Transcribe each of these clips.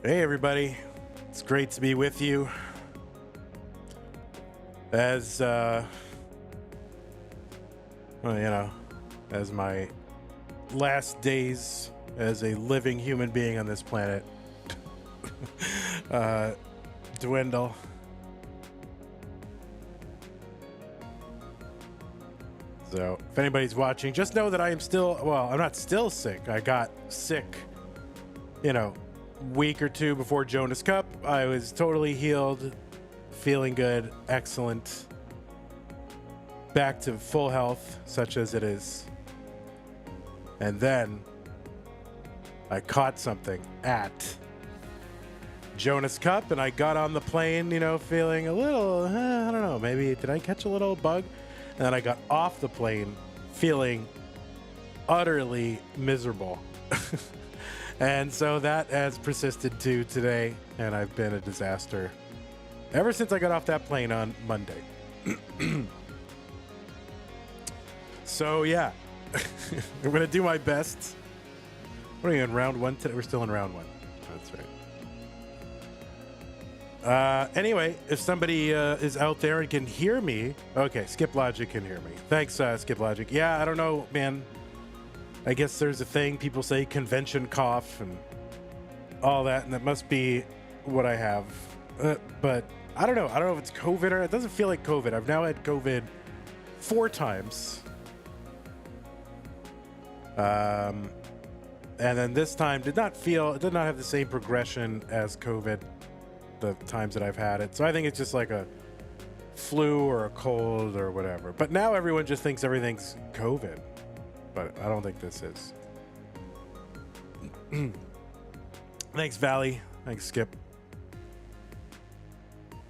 Hey everybody, it's great to be with you. As as my last days as a living human being on this planet dwindle. So if anybody's watching, just know that I am still, well, I'm not still sick. I got sick, week or two before Jonas Cup. I was totally healed, feeling good, excellent, back to full health, such as it is. And then I caught something at Jonas Cup, and I got on the plane, feeling a little, I don't know, maybe did I catch a little bug? And then I got off the plane feeling utterly miserable. And so that has persisted to today, and I've been a disaster ever since I got off that plane on Monday. So yeah, I'm going to do my best. What are we in round one today? We're still in round one. That's right. Anyway, if somebody is out there and can hear me, okay, Skip Logic can hear me. Thanks, Skip Logic. Yeah, I don't know, man. I guess there's a thing people say, convention cough and all that, and that must be what I have. But I don't know. I don't know if it's COVID or it doesn't feel like COVID. I've now had COVID 4 times. And then this time did not have the same progression as COVID the times that I've had it. So I think it's just like a flu or a cold or whatever. But now everyone just thinks everything's COVID. But I don't think this is. Thanks, Valley. Thanks, Skip.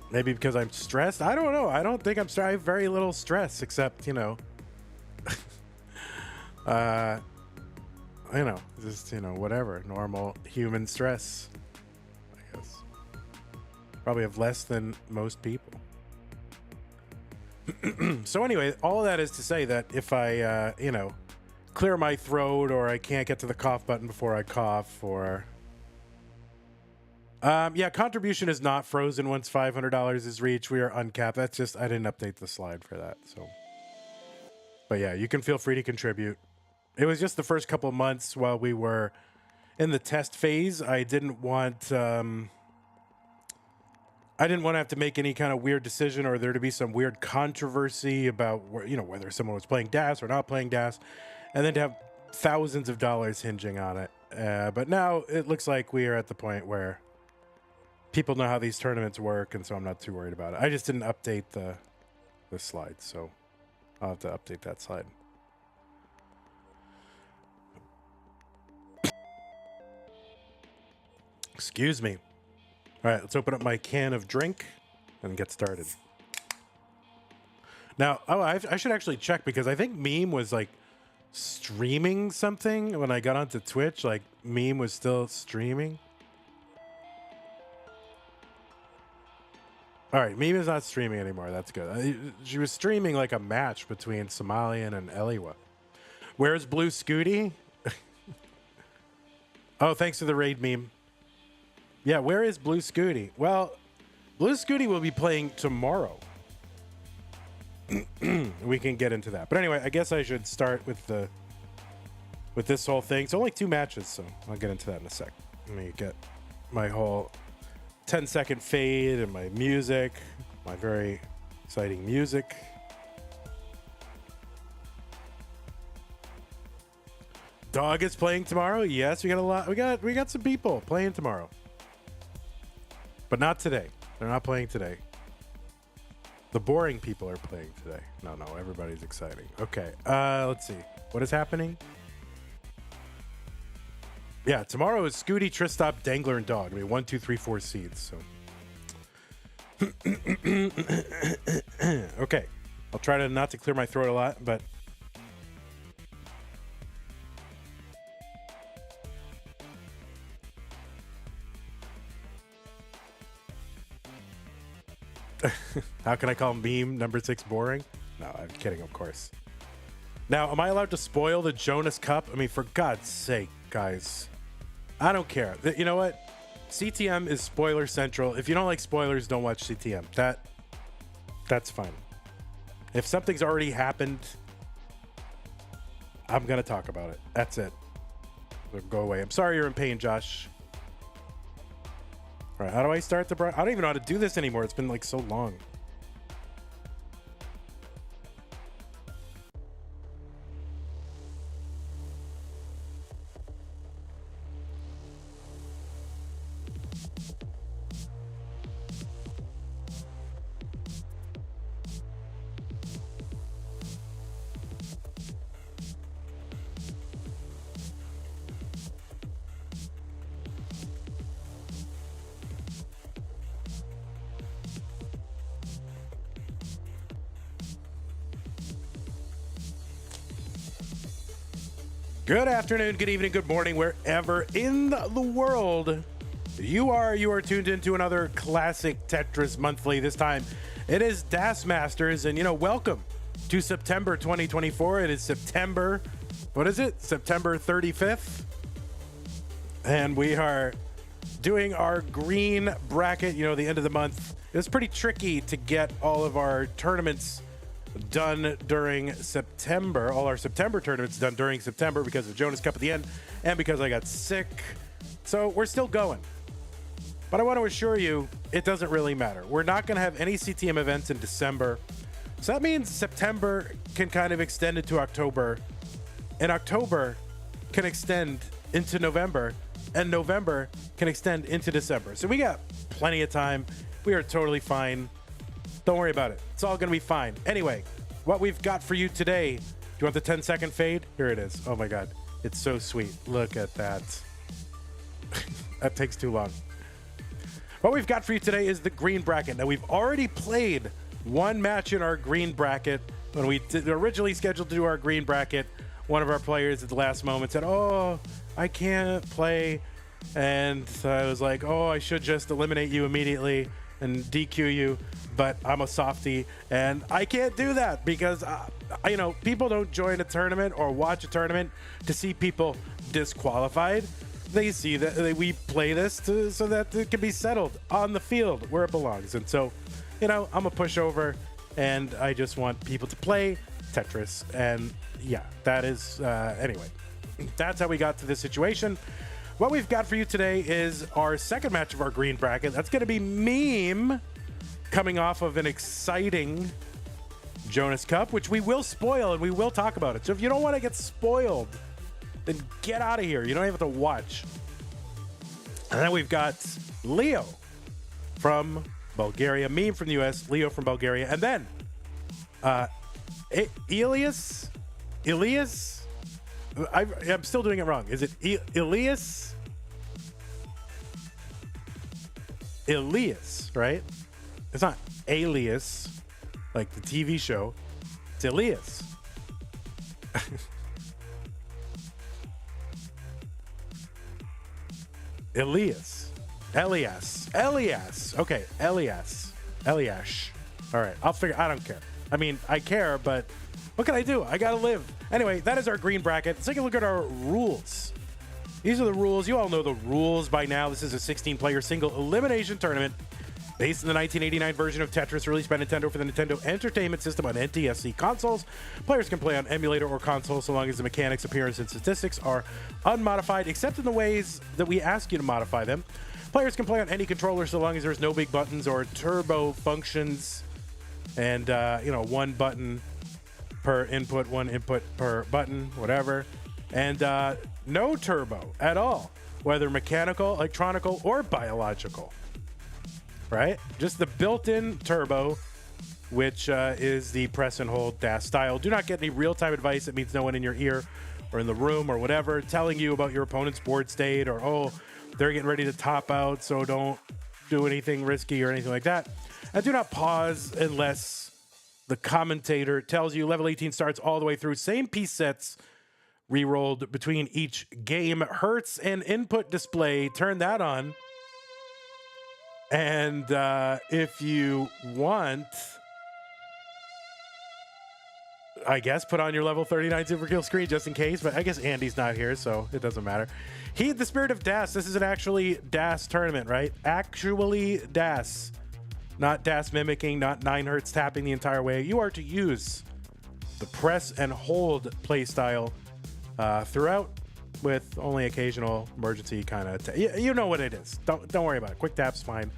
Maybe because I'm stressed? I don't know. I don't think I'm stressed. I have very little stress, except, just, whatever. Normal human stress, I guess. Probably have less than most people. So anyway, all of that is to say that if I, clear my throat, or I can't get to the cough button before I cough, or contribution is not frozen once $500 is reached. We are uncapped. That's just, I didn't update the slide for that. So, but yeah, you can feel free to contribute. It was just the first couple months while we were in the test phase. I didn't want to have to make any kind of weird decision, or there to be some weird controversy about whether someone was playing DAS or not playing DAS, and then to have thousands of dollars hinging on it. But now it looks like we are at the point where people know how these tournaments work, and so I'm not too worried about it. I just didn't update the slide, so I'll have to update that slide. Excuse me. All right, let's open up my can of drink and get started. Now, I should actually check, because I think Meme was like streaming something when I got onto Twitch. Like, Meme was still streaming. All right, Meme is not streaming anymore. That's good. She was streaming like a match between Somalian and Eliwa. Where's Blue Scooty? Oh, thanks for the raid, Meme. Yeah, where is Blue Scooty? Well, Blue Scooty will be playing tomorrow. We can get into that. But anyway, I guess I should start with this whole thing. It's only 2 matches, so I'll get into that in a sec. Let me get my whole 10-second fade and my music, my very exciting music. Dog is playing tomorrow. Yes, we got a lot. We got some people playing tomorrow. But not today. They're not playing today. The boring people are playing today. No, everybody's exciting. Okay, let's see. What is happening? Yeah, tomorrow is Scooty, Tristop, Dangler, and Dog. I mean, 1, 2, 3, 4 seeds, so. Okay, I'll try to not to clear my throat a lot, but how can I call Meme number 6 boring? No, I'm kidding, of course. Now, am I allowed to spoil the Jonas Cup? I mean, for God's sake, guys. I don't care. You know what? CTM is spoiler central. If you don't like spoilers, don't watch CTM. That's fine. If something's already happened, I'm gonna talk about it. That's it. Go away. I'm sorry you're in pain, Josh. All right, how do I start the I don't even know how to do this anymore. It's been like so long. Good afternoon, good evening, good morning, wherever in the world you are. You are tuned into another classic Tetris monthly. This time it is Das Masters, and welcome to September 2024. It is September, what is it? September 35th. And we are doing our green bracket, the end of the month. It was pretty tricky to get all of our tournaments done during September, all our September tournaments done during September because of Jonas Cup at the end and because I got sick. So we're still going. But I want to assure you, it doesn't really matter. We're not going to have any CTM events in December. So that means September can kind of extend into October, and October can extend into November, and November can extend into December. So we got plenty of time. We are totally fine. Don't worry about it. It's all going to be fine. Anyway, what we've got for you today. Do you want the 10-second fade? Here it is. Oh my God. It's so sweet. Look at that. That takes too long. What we've got for you today is the green bracket. Now, we've already played one match in our green bracket. When we originally scheduled to do our green bracket, one of our players at the last moment said, "Oh, I can't play." And I was like, "Oh, I should just eliminate you immediately and DQ you, but I'm a softie and I can't do that because people don't join a tournament or watch a tournament to see people disqualified. They see that we play this so that it can be settled on the field where it belongs." And so, I'm a pushover, and I just want people to play Tetris. And yeah, that is anyway. That's how we got to this situation. What we've got for you today is our second match of our green bracket. That's going to be Meme coming off of an exciting Jonas Cup, which we will spoil and we will talk about it. So if you don't want to get spoiled, then get out of here. You don't have to watch. And then we've got Leo from Bulgaria, Meme from the US, Leo from Bulgaria, and then ELIAS. I'm still doing it wrong. Is it ELIAS? ELIAS, right? It's not Alias, like the TV show. It's ELIAS. Elias. Okay, Elias. All right, I'll figure. I don't care. I mean, I care, but what can I do? I gotta live. Anyway, that is our green bracket. Let's take a look at our rules. These are the rules. You all know the rules by now. This is a 16-player single elimination tournament based on the 1989 version of Tetris released by Nintendo for the Nintendo Entertainment System on NTSC consoles. Players can play on emulator or console so long as the mechanics, appearance, and statistics are unmodified, except in the ways that we ask you to modify them. Players can play on any controller so long as there's no big buttons or turbo functions, and one button per input, one input per button, whatever. And no turbo at all, whether mechanical, electronical, or biological. Right? Just the built-in turbo, which is the press and hold dash style. Do not get any real-time advice. It means no one in your ear or in the room or whatever telling you about your opponent's board state or, oh, they're getting ready to top out, so don't do anything risky or anything like that. And do not pause unless the commentator tells you level 18 starts all the way through. Same piece sets re-rolled between each game. Hertz and input display, turn that on. And if you want I guess put on your level 39 super kill screen just in case, but I guess Andy's not here, so it doesn't matter. Heed the spirit of DAS. This is an actually DAS tournament, right? Actually DAS. Not DAS mimicking, not 9 hertz tapping the entire way. You are to use the press and hold play style throughout, with only occasional emergency kind of... You know what it is. Don't worry about it. Quick tap's fine.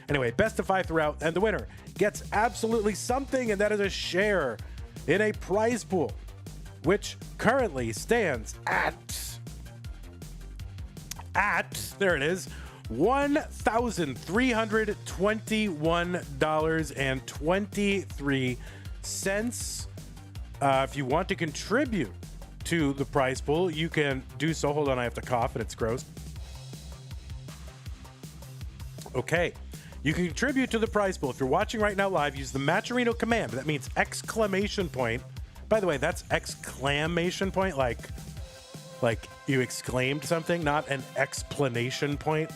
Anyway, best of 5 throughout, and the winner gets absolutely something, and that is a share in a prize pool, which currently stands at there it is, $1,321.23. If you want to contribute to the prize pool, you can do so. Hold on, I have to cough and it's gross. Okay. You can contribute to the prize pool. If you're watching right now live, use the Matcherino command. That means exclamation point. By the way, that's exclamation point, like you exclaimed something, not an explanation point.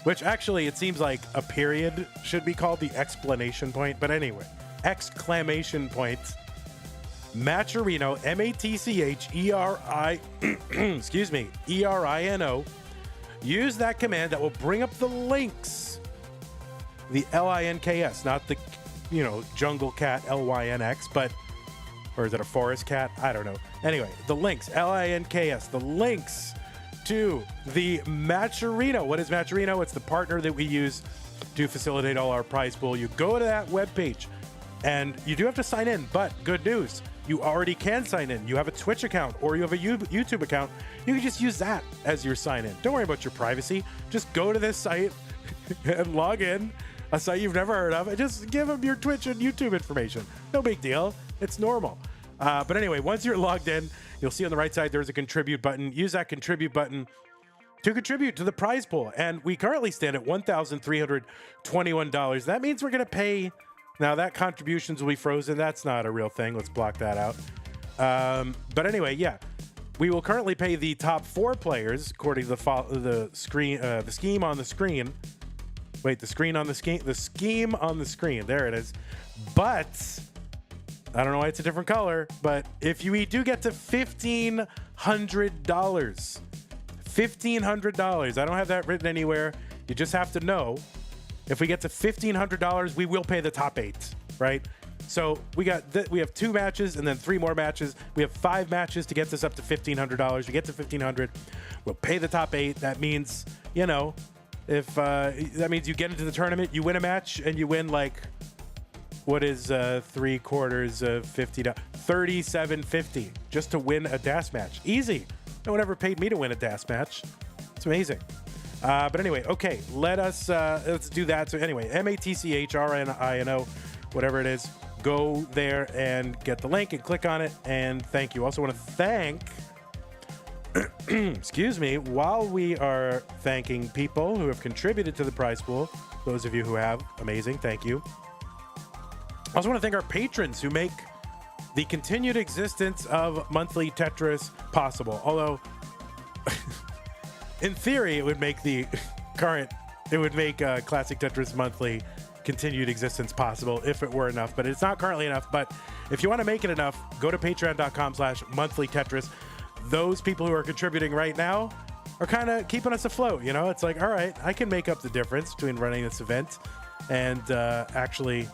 Which actually, it seems like a period should be called the explanation point. But anyway, exclamation point. Matcherino, M-A-T-C-H-E-R-I, excuse me, E-R-I-N-O. Use that command that will bring up the links. The L-I-N-K-S, not the, jungle cat L-Y-N-X, but, or is it a forest cat? I don't know. Anyway, the links, L-I-N-K-S, the links to the Matcherino. What is Matcherino? It's the partner that we use to facilitate all our prize pool. You go to that webpage, and you do have to sign in, but good news, you already can sign in. You have a Twitch account, or you have a YouTube account. You can just use that as your sign-in. Don't worry about your privacy. Just go to this site and log in. A site you've never heard of, and just give them your Twitch and YouTube information. No big deal. It's normal. But anyway, once you're logged in, you'll see on the right side there's a contribute button. Use that contribute button to contribute to the prize pool. And we currently stand at $1,321. That means we're going to pay... Now, that contributions will be frozen. That's not a real thing. Let's block that out. But anyway, yeah. We will currently pay the top 4 players, according to the scheme on the screen. Wait, the scheme on the screen. There it is. But I don't know why it's a different color. But if we do get to $1,500, $1,500. I don't have that written anywhere. You just have to know. If we get to $1,500, we will pay the top 8, right? So we have 2 matches and then 3 more matches. We have 5 matches to get this up to $1,500. We get to $1,500, we'll pay the top 8. That means, if that means you get into the tournament, you win a match, and you win what is 3/4 of $50? $37.50 just to win a DAS match. Easy. No one ever paid me to win a DAS match. It's amazing. But anyway, okay, let's do that. So anyway, M-A-T-C-H-R-N-I-N-O, whatever it is, go there and get the link and click on it. And thank you. Also want to thank. Excuse me, while we are thanking people who have contributed to the prize pool, those of you who have, amazing, thank you. I also want to thank our patrons who make the continued existence of monthly Tetris possible. Although, in theory, it would make Classic Tetris monthly continued existence possible if it were enough, but it's not currently enough. But if you want to make it enough, go to patreon.com/monthly Tetris. Those people who are contributing right now are kind of keeping us afloat. It's like, all right, I can make up the difference between running this event and actually,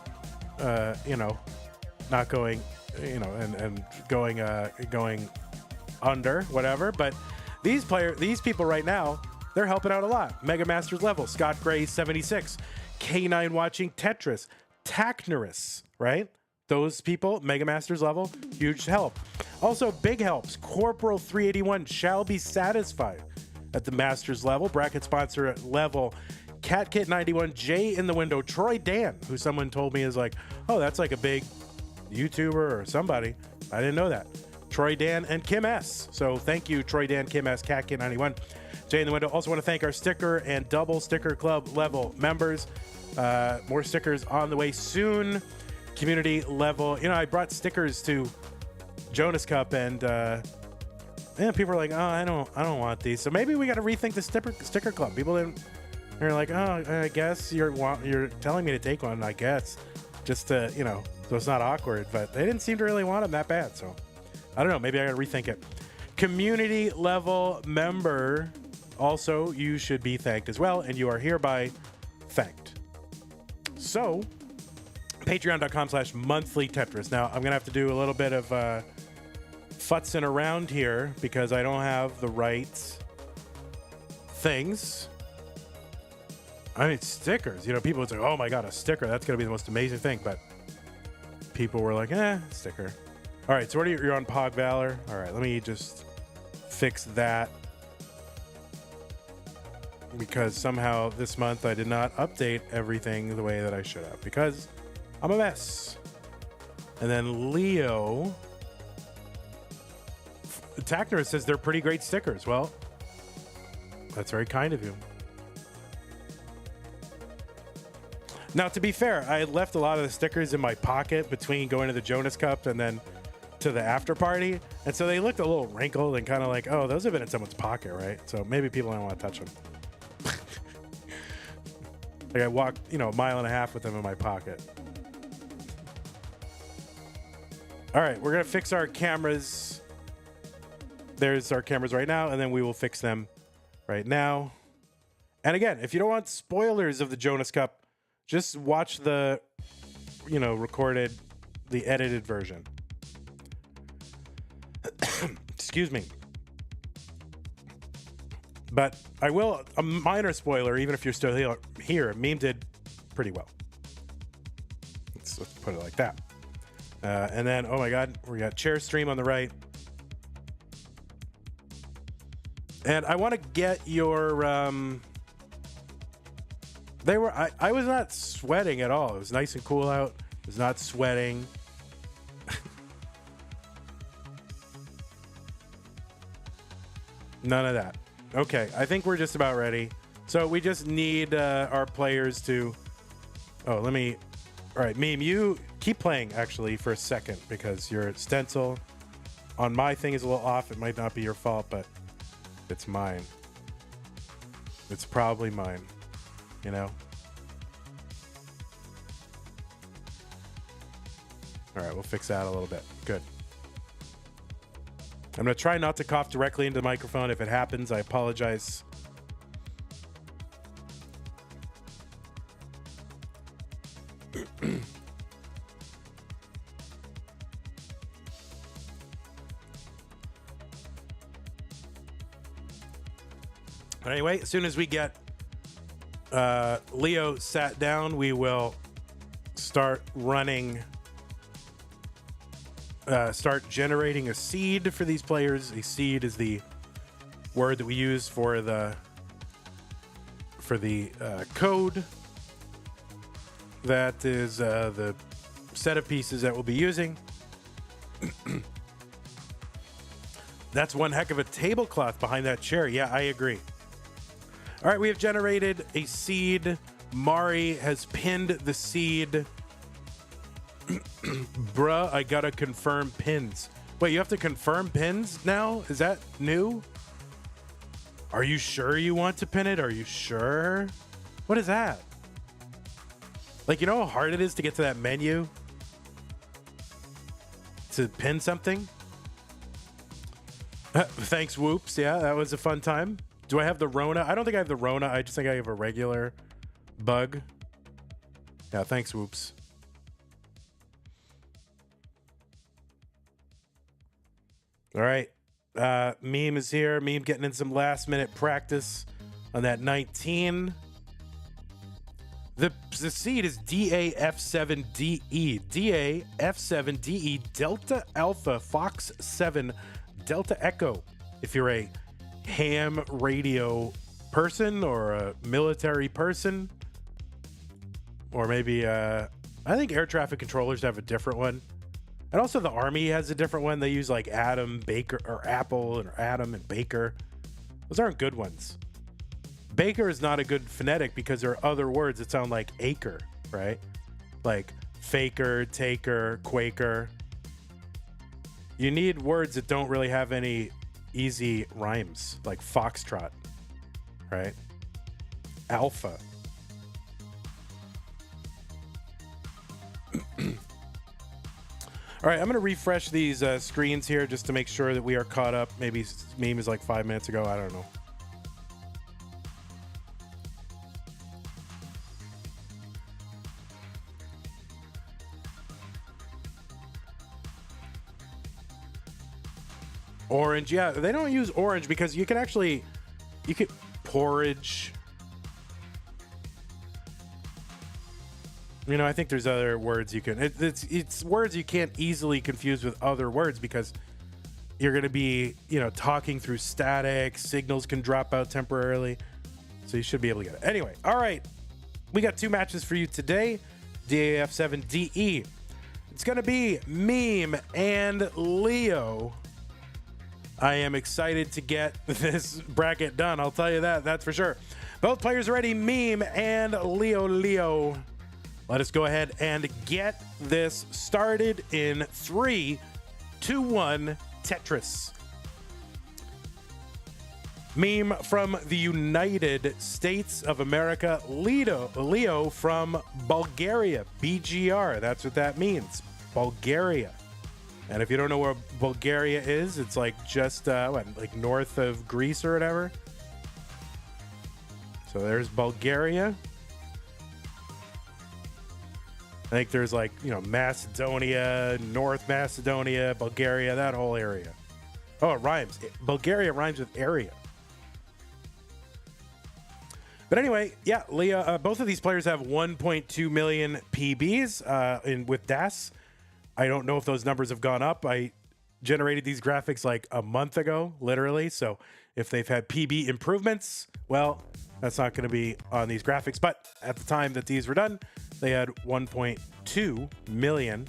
not going, and going under, whatever. But these people right now, they're helping out a lot. Mega Masters level, Scott Gray 76, K9 watching Tetris, Tacnerus, right? Those people, Mega Masters level, huge help. Also, big helps. Corporal 381 shall be satisfied at the Masters level. Bracket sponsor at level. CatKit 91, Jay in the window. Troy Dan, who someone told me is like, oh, that's like a big YouTuber or somebody. I didn't know that. Troy Dan and Kim S. So thank you, Troy Dan, Kim S, CatKit 91. Jay in the window. Also want to thank our sticker and double sticker club level members. More stickers on the way soon. Community level. I brought stickers to Jonas Cup, and people are like, oh, I don't want these. So maybe we got to rethink the sticker club. People they're like, oh, I guess you're telling me to take one, I guess, just to so it's not awkward, but they didn't seem to really want them that bad. So I don't know. Maybe I got to rethink it. Community level member. Also, you should be thanked as well, and you are hereby thanked. So, patreon.com/monthly Tetris. Now, I'm going to have to do a little bit of futzing around here because I don't have the right things. I mean, stickers. You know, people would say, oh my God, a sticker. That's going to be the most amazing thing. But people were like, sticker. All right, so what are you? You're on Pog Valor. All right, let me just fix that. Because somehow this month I did not update everything the way that I should have. Because I'm a mess. And then Leo. Tachner says they're pretty great stickers. Well, that's very kind of you. Now, to be fair, I left a lot of the stickers in my pocket between going to the Jonas Cup and then to the after party. And so they looked a little wrinkled and kind of like, oh, those have been in someone's pocket, right? So maybe people don't want to touch them. Like I walked, a mile and a half with them in my pocket. All right, we're going to fix our cameras. There's our cameras right now, and then we will fix them right now. And again, if you don't want spoilers of the Jonas Cup, just watch the, the edited version. Excuse me. But I will, a minor spoiler, even if you're still here, Meme did pretty well. Let's put it like that. And then, oh my God, we got chair stream on the right. And I want to get your, I was not sweating at all. It was nice and cool out. I was not sweating. None of that. Okay, I think we're just about ready. So we just need our players to... Oh, let me... All right, Meme, you keep playing, actually, for a second, because your stencil on my thing is a little off. It might not be your fault, but it's mine. It's probably mine, All right, we'll fix that a little bit. Good. I'm going to try not to cough directly into the microphone. If it happens, I apologize. Anyway, as soon as we get Leo sat down, we will start running... start generating a seed for these players. A seed is the word that we use for the code. That is the set of pieces that we'll be using. That's one heck of a tablecloth behind that chair. Yeah, I agree. All right, we have generated a seed. Mari has pinned the seed. Bruh, I gotta confirm pins. Wait, you have to confirm pins now? Is that new? Are you sure you want to pin it? Are you sure? What is that? Like, you know how hard it is to get to that menu? To pin something? Thanks, Whoops. Yeah, that was a fun time. Do I have the Rona? I don't think I have the Rona. I just think I have a regular bug. Yeah, thanks, Whoops. All right. Meme is here. Meme getting in some last minute practice on that 19. The seed is DAF7DE. DAF7DE Delta Alpha Fox 7 Delta Echo. If you're a ham radio person or a military person, or maybe I think air traffic controllers have a different one. And also the Army has a different one. They use like Adam, Baker, or Apple, or Adam and Baker. Those aren't good ones. Baker is not a good phonetic because there are other words that sound like acre, right? Like faker, taker, Quaker. You need words that don't really have any easy rhymes, like foxtrot, right? Alpha. All right, I'm going to refresh these screens here just to make sure that we are caught up. Maybe meme is like 5 minutes ago. I don't know. Orange, yeah, they don't use orange because you could porridge. You know, I think there's other words you can. It's words you can't easily confuse with other words because you're going to be, you know, talking through static. Signals can drop out temporarily, so you should be able to get it. Anyway, all right, we got 2 matches for you today. DAF 7 DE. It's going to be Meme and Leo. I am excited to get this bracket done. I'll tell you that. That's for sure. Both players ready. Meme and Leo. Let us go ahead and get this started in 3, 2, 1, Tetris. Meme from the United States of America. Leo from Bulgaria. BGR. That's what that means. Bulgaria. And if you don't know where Bulgaria is, it's like just like north of Greece or whatever. So there's Bulgaria. I think there's like, you know, Macedonia, North Macedonia, Bulgaria, that whole area. Oh, it rhymes. Bulgaria rhymes with area. But anyway, yeah, Leah, both of these players have 1.2 million PBs with DAS. I don't know if those numbers have gone up. I generated these graphics like a month ago, literally. So if they've had PB improvements, well, that's not going to be on these graphics. But at the time that these were done, they had 1.2 million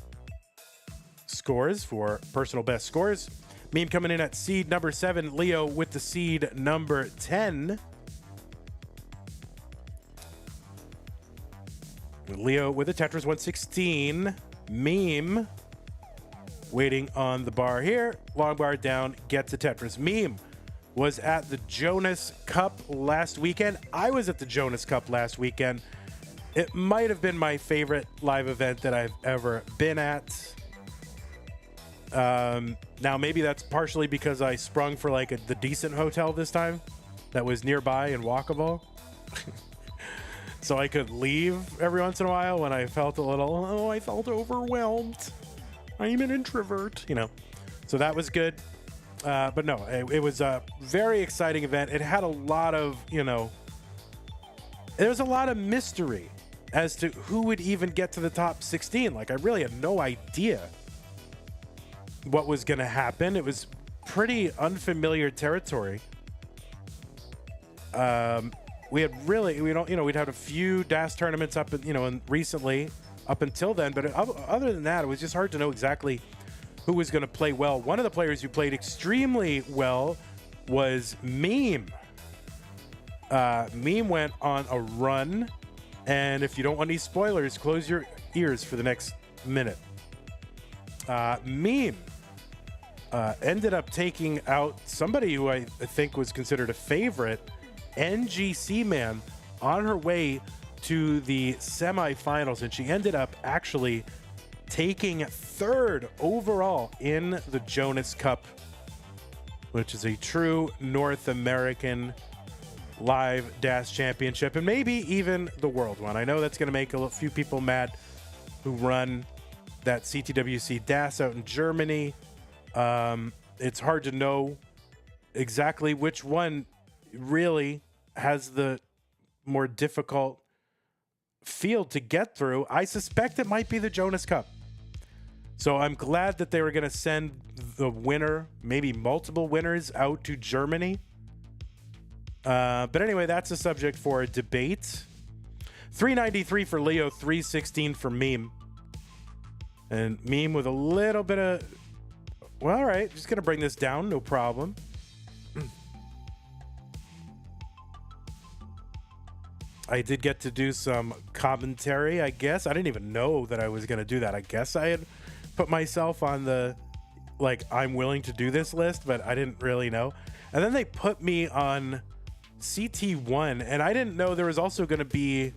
scores for personal best scores. Meme coming in at seed number 7, Leo with the seed number 10. Leo with a Tetris 116. Meme waiting on the bar here. Long bar down, gets a Tetris. Meme was at the Jonas Cup last weekend. I was at the Jonas Cup last weekend. It might have been my favorite live event that I've ever been at. Now, maybe that's partially because I sprung for like the decent hotel this time that was nearby and walkable. So I could leave every once in a while when I felt I felt overwhelmed. I'm an introvert, you know. So that was good. But no, it was a very exciting event. It had a lot of, you know, there was a lot of mystery as to who would even get to the top 16. Like, I really had no idea what was going to happen. It was pretty unfamiliar territory. We had really, we'd had a few DAS tournaments up, and recently up until then, but other than that, it was just hard to know exactly who was going to play well. One of the players who played extremely well was Meme. Meme went on a run, and if you don't want any spoilers, close your ears for the next minute. Meme ended up taking out somebody who I think was considered a favorite, NGC Man, on her way to the semifinals, and she ended up actually taking third overall in the Jonas Cup, which is a true North American live DAS championship, and maybe even the world one. I know that's going to make a few people mad who run that CTWC DAS out in Germany. It's hard to know exactly which one really has the more difficult field to get through. I suspect it might be the Jonas Cup. So I'm glad that they were going to send the winner, maybe multiple winners, out to Germany. But anyway, that's a subject for a debate. 393 for Leo, 316 for Meme. And Meme with a little bit of... Well, all right, just going to bring this down, no problem. I did get to do some commentary, I guess. I didn't even know that I was going to do that. I guess I had put myself on the, I'm willing to do this list, but I didn't really know. And then they put me on CT1, and I didn't know there was also going to be,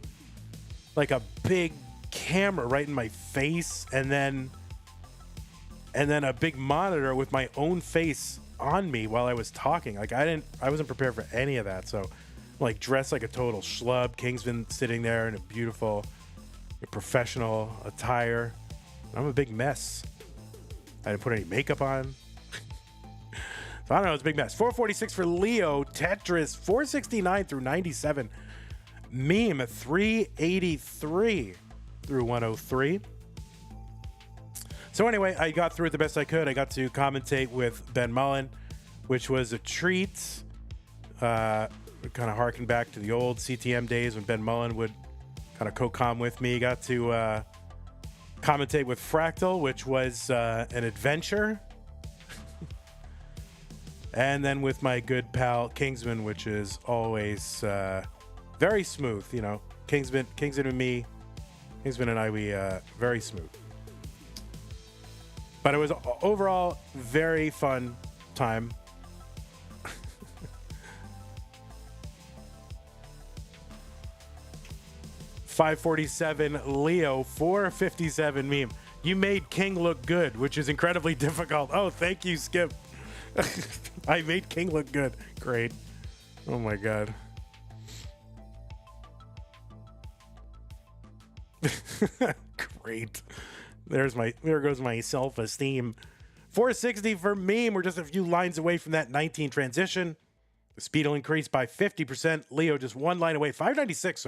a big camera right in my face, and then and then a big monitor with my own face on me while I was talking. Like I wasn't prepared for any of that. So I'm like dressed like a total schlub. King's been sitting there in a beautiful professional attire. I'm a big mess. I didn't put any makeup on. So I don't know, it's a big mess. 446 for Leo. Tetris, 469 through 97. Meme, 383 through 103. So anyway, I got through it the best I could. I got to commentate with Ben Mullen, which was a treat. Kind of harken back to the old CTM days when Ben Mullen would kind of co-com with me. Got to commentate with Fractal, which was an adventure. And then with my good pal Kingsman, which is always very smooth. You know, Kingsman and me, Kingsman and I, we very smooth. But it was overall very fun time. $547 Leo, 457 meme. You made King look good, which is incredibly difficult. Oh, thank you, Skip. I made King look good. Great. Oh my god. Great. There goes my self-esteem. 460 for meme. We're just a few lines away from that 19 transition. The speed will increase by 50%. Leo just one line away. 596.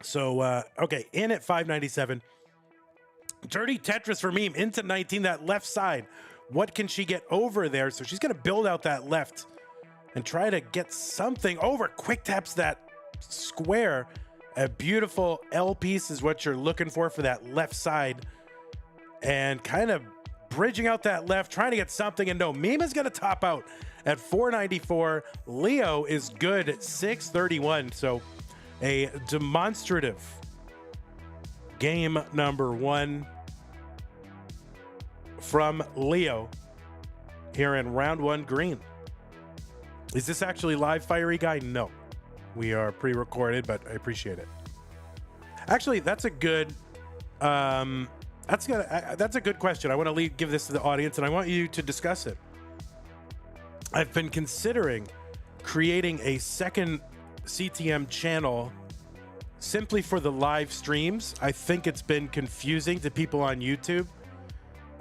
So okay, in at 597. Dirty Tetris for meme into 19, that left side. What can she get over there? So she's going to build out that left and try to get something over. Quick taps that square. A beautiful L piece is what you're looking for that left side. And kind of bridging out that left, trying to get something. And no, meme is going to top out at 494. Leo is good at 631. So a demonstrative game number one from Leo here in round one green. Is this actually live, Fiery Guy? No. We are pre-recorded, but I appreciate it. Actually, that's a good that's a good question. I want to give this to the audience, and I want you to discuss it. I've been considering creating a second CTM channel simply for the live streams. I think it's been confusing to people on YouTube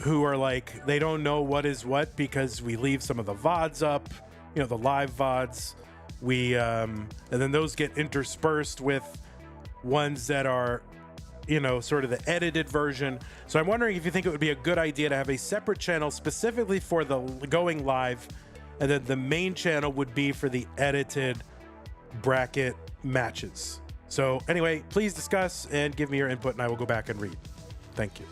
who are like, they don't know what is what because we leave some of the VODs up, you know, the live VODs. And then those get interspersed with ones that are, you know, sort of the edited version. So I'm wondering if you think it would be a good idea to have a separate channel specifically for the going live, and then the main channel would be for the edited bracket matches. So anyway, please discuss and give me your input, and I will go back and read. Thank you.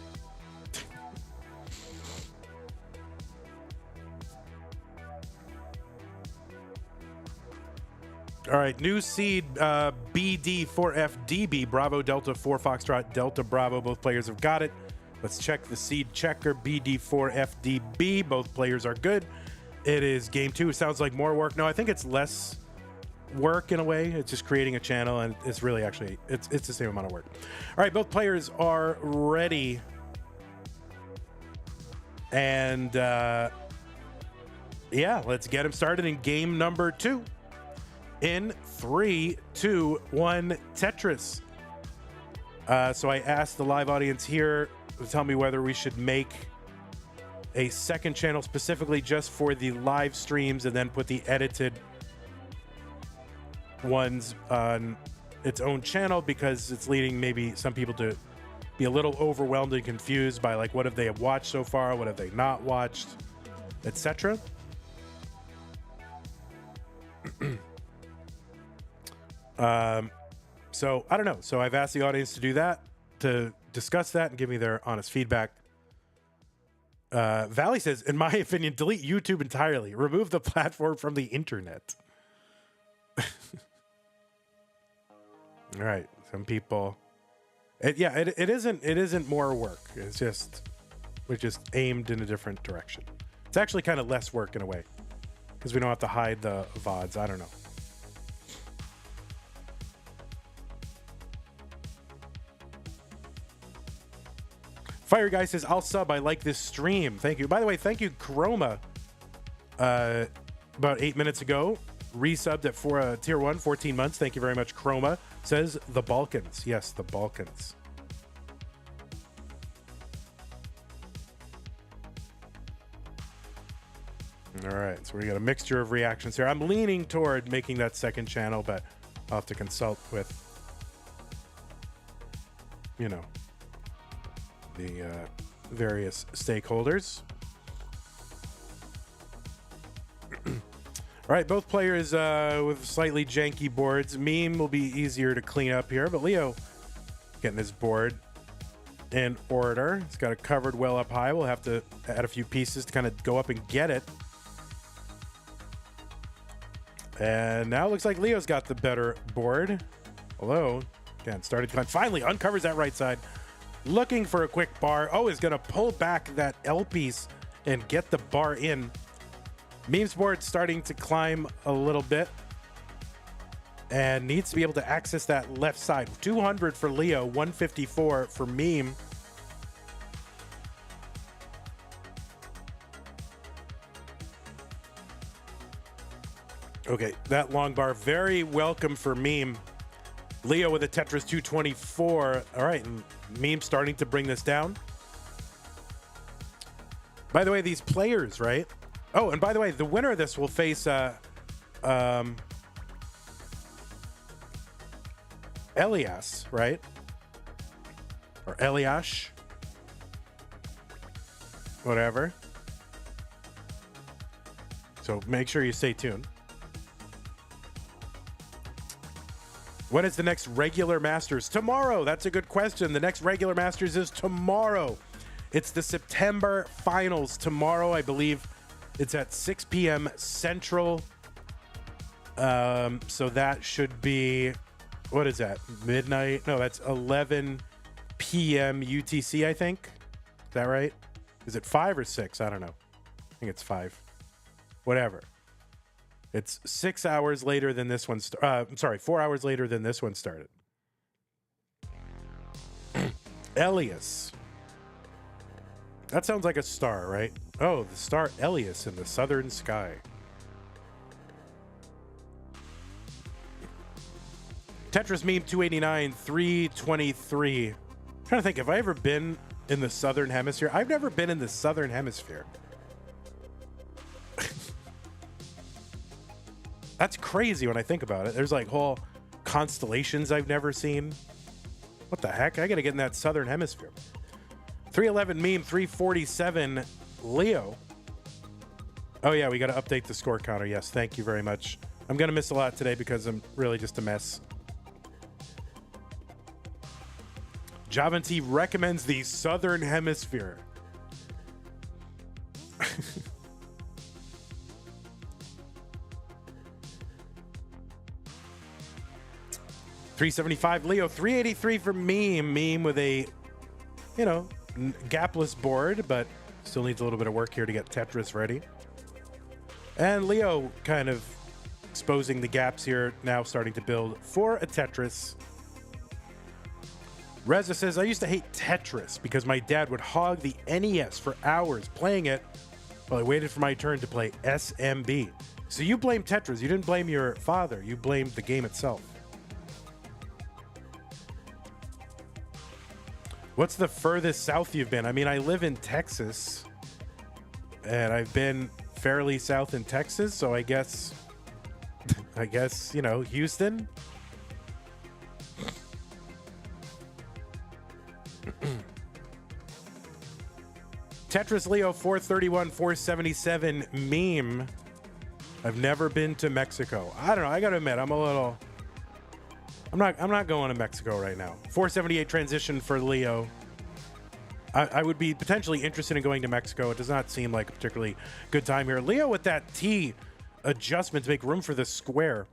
All right, new seed BD4FDB, Bravo Delta 4 Foxtrot Delta Bravo. Both players have got it. Let's check the seed checker. BD4FDB, both players are good. It is game two. It sounds like more work. No, I think it's less work in a way. It's just creating a channel, and it's really actually it's the same amount of work. All right, both players are ready, and yeah, let's get them started in game number two. In 3, 2, 1, Tetris. So I asked the live audience here to tell me whether we should make a second channel specifically just for the live streams and then put the edited ones on its own channel, because it's leading maybe some people to be a little overwhelmed and confused by like what have they watched so far, what have they not watched, etc. So I don't know. So I've asked the audience to do that, to discuss that and give me their honest feedback. Valley says, in my opinion, delete YouTube entirely. Remove the platform from the internet. All right. Some people, it isn't more work. It's just, we're just aimed in a different direction. It's actually kind of less work in a way because we don't have to hide the VODs. I don't know. Fire Guy says, I'll sub. I like this stream. Thank you. By the way, thank you, Chroma. About 8 minutes ago, resubbed at for tier 1, 14 months. Thank you very much, Chroma. Says the Balkans. Yes, the Balkans. All right, so we got a mixture of reactions here. I'm leaning toward making that second channel, but I'll have to consult with, you know, the various stakeholders. All right, both players with slightly janky boards. Meme will be easier to clean up here, but Leo getting his board in order. He's got it covered well up high. We'll have to add a few pieces to kind of go up and get it. And now it looks like Leo's got the better board. Although, again, started to climb. Finally uncovers that right side. Looking for a quick bar. Oh, is going to pull back that L piece and get the bar in. Meme's board starting to climb a little bit. And needs to be able to access that left side. 200 for Leo, 154 for Meme. Okay, that long bar, very welcome for Meme. Leo with a Tetris 224. All right, and Meme starting to bring this down. By the way, these players, right? Oh, and by the way, the winner of this will face ELIAS, right? Or ELIAS. Whatever. So make sure you stay tuned. When is the next regular Masters? Tomorrow. That's a good question. The next regular Masters is tomorrow. It's the September finals tomorrow. I believe it's at 6 p.m. Central. So that should be, what is that? Midnight? No, that's 11 p.m. UTC, I think. Is that right? Is it 5 or 6? I don't know. I think it's 5. Whatever. It's 6 hours later than this one. I'm sorry, 4 hours later than this one started. ELIAS. That sounds like a star, right? Oh, the star ELIAS in the southern sky. Tetris meme 289, 323. I'm trying to think, have I ever been in the southern hemisphere? I've never been in the southern hemisphere. That's crazy when I think about it. There's like whole constellations I've never seen. What the heck? I gotta get in that southern hemisphere. 311 meme, 347 Leo. Oh yeah, we gotta update the score counter. Yes, thank you very much. I'm gonna miss a lot today because I'm really just a mess. Javanti recommends the southern hemisphere. 375 Leo, 383 for Meme. Meme with a, you know, gapless board, but still needs a little bit of work here to get Tetris ready. And Leo kind of exposing the gaps here, now starting to build for a Tetris. Reza says, I used to hate Tetris because my dad would hog the NES for hours playing it while I waited for my turn to play SMB. So you blame Tetris. You didn't blame your father. You blamed the game itself. What's the furthest south you've been? I mean, I live in Texas, and I've been fairly south in Texas, so I guess, you know, Houston. Tetris Leo 431, 477 meme. I've never been to Mexico. I don't know. I gotta admit, I'm not going to Mexico right now. 478 transition for Leo. I would be potentially interested in going to Mexico. It does not seem like a particularly good time here. Leo with that T adjustment to make room for the square.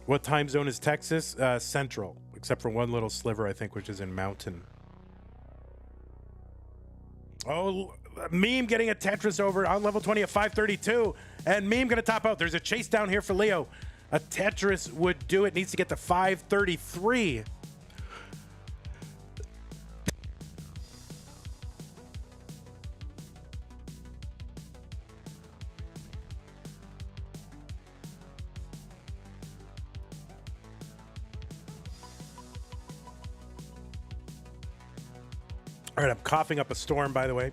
What time zone is Texas? Central, except for one little sliver, I think, which is in Mountain. Oh, Meme getting a Tetris over on level 20 at 532. And Meme going to top out. There's a chase down here for Leo. A Tetris would do it. Needs to get to 533. All right, I'm coughing up a storm, by the way.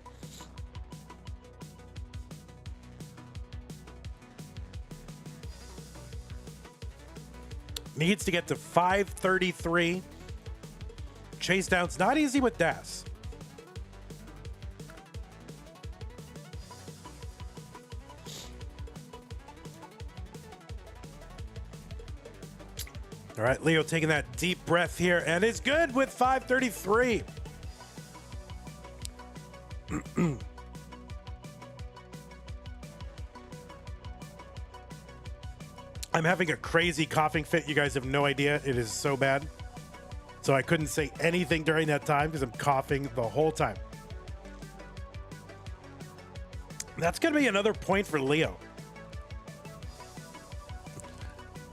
Needs to get to 533. Chase down's not easy with Das. All right, Leo taking that deep breath here, and it's good with 533. I'm having a crazy coughing fit. You guys have no idea. It is so bad. So I couldn't say anything during that time because I'm coughing the whole time. That's going to be another point for Leo.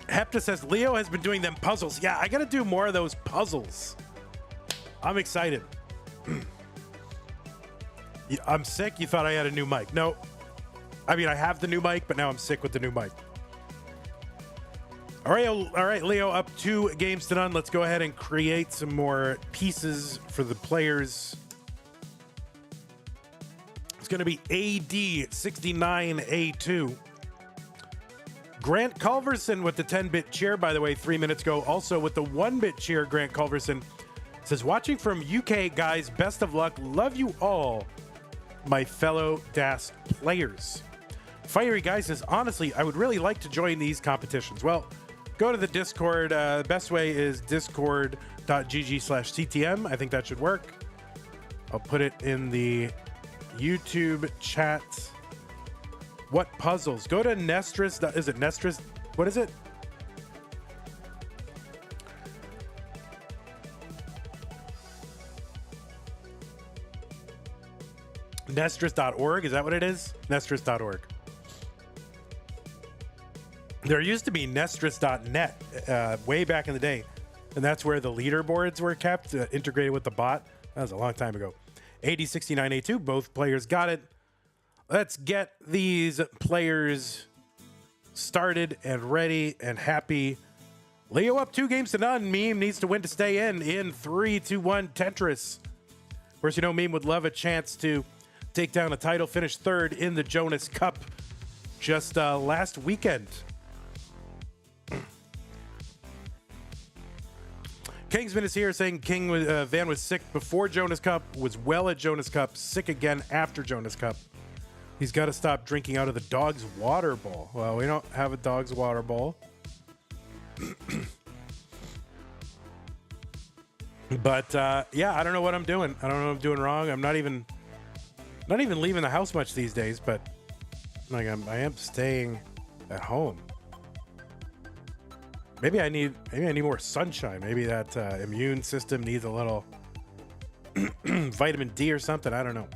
Hepta says, Leo has been doing them puzzles. Yeah, I got to do more of those puzzles. I'm excited. I'm sick. You thought I had a new mic. No. I mean, I have the new mic, but now I'm sick with the new mic. All right, Leo, up 2 games to none. Let's go ahead and create some more pieces for the players. It's going to be AD69A2. Grant Culverson with the 10-bit cheer, by the way, 3 minutes ago. Also with the 1-bit cheer, Grant Culverson says, watching from UK, guys, best of luck. Love you all, my fellow DAS players. Fiery Guy says, honestly, I would really like to join these competitions. Well, go to the Discord. The best way is discord.gg/CTM. I think that should work. I'll put it in the YouTube chat. What puzzles? Go to Nestris. Is it Nestris? What is it? Nestris.org. Is that what it is? Nestris.org. There used to be Nestris.net way back in the day, and that's where the leaderboards were kept, integrated with the bot. That was a long time ago. AD69A2, both players got it. Let's get these players started and ready and happy. Leo up 2 games to none. Meme needs to win to stay in 3, 2, 1, Tetris. Of course, you know, Meme would love a chance to take down a title, finish 3rd in the Jonas Cup just last weekend. Kingsman is here saying Van was sick before Jonas Cup, was well at Jonas Cup, sick again after Jonas Cup. He's got to stop drinking out of the dog's water bowl. Well, we don't have a dog's water bowl. But yeah, I don't know what I'm doing. I don't know what I'm doing wrong. I'm not even leaving the house much these days, but like I am staying at home. Maybe I need more sunshine. Maybe that immune system needs a little vitamin D or something. I don't know.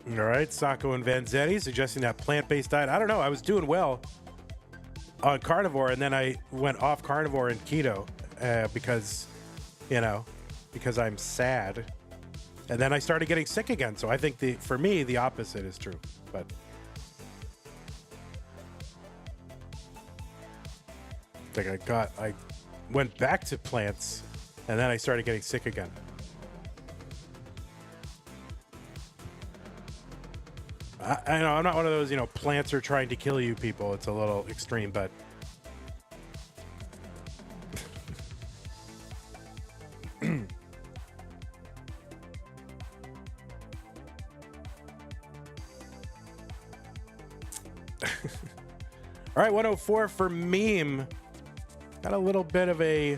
All right, Sacco and Vanzetti suggesting that plant-based diet. I don't know. I was doing well on carnivore, and then I went off carnivore and keto because I'm sad. And then I started getting sick again. So I think for me, the opposite is true. But I went back to plants, and then I started getting sick again. I know I'm not one of those, plants are trying to kill you people. It's a little extreme, but all right, 104 for Meme. Got a little bit of a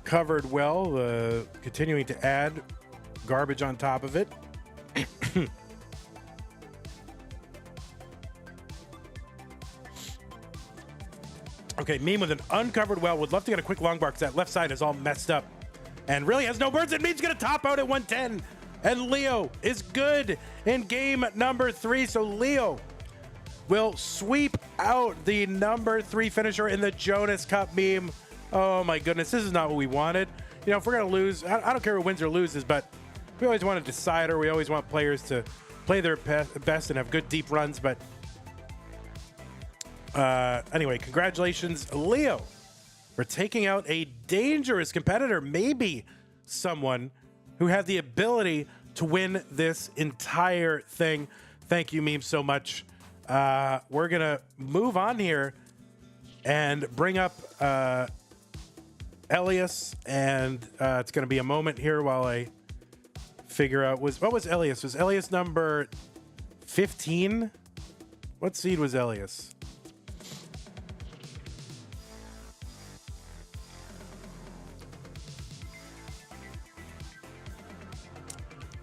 covered well, continuing to add garbage on top of it. Okay, Meme with an uncovered well. Would love to get a quick long bar because that left side is all messed up. and really has no birds. It means going to top out at 110. And Leo is good in game number 3. So Leo will sweep out the number 3 finisher in the Jonas Cup meme. Oh my goodness, this is not what we wanted. You know, if we're going to lose, I don't care who wins or loses, but we always want a decider. We always want players to play their best and have good deep runs. But anyway, congratulations, Leo, for taking out a dangerous competitor, maybe someone who had the ability to win this entire thing. Thank you, Meme, so much. We're going to move on here and bring up ELIAS, and it's going to be a moment here while I figure out what was ELIAS? Was ELIAS number 15? What seed was ELIAS?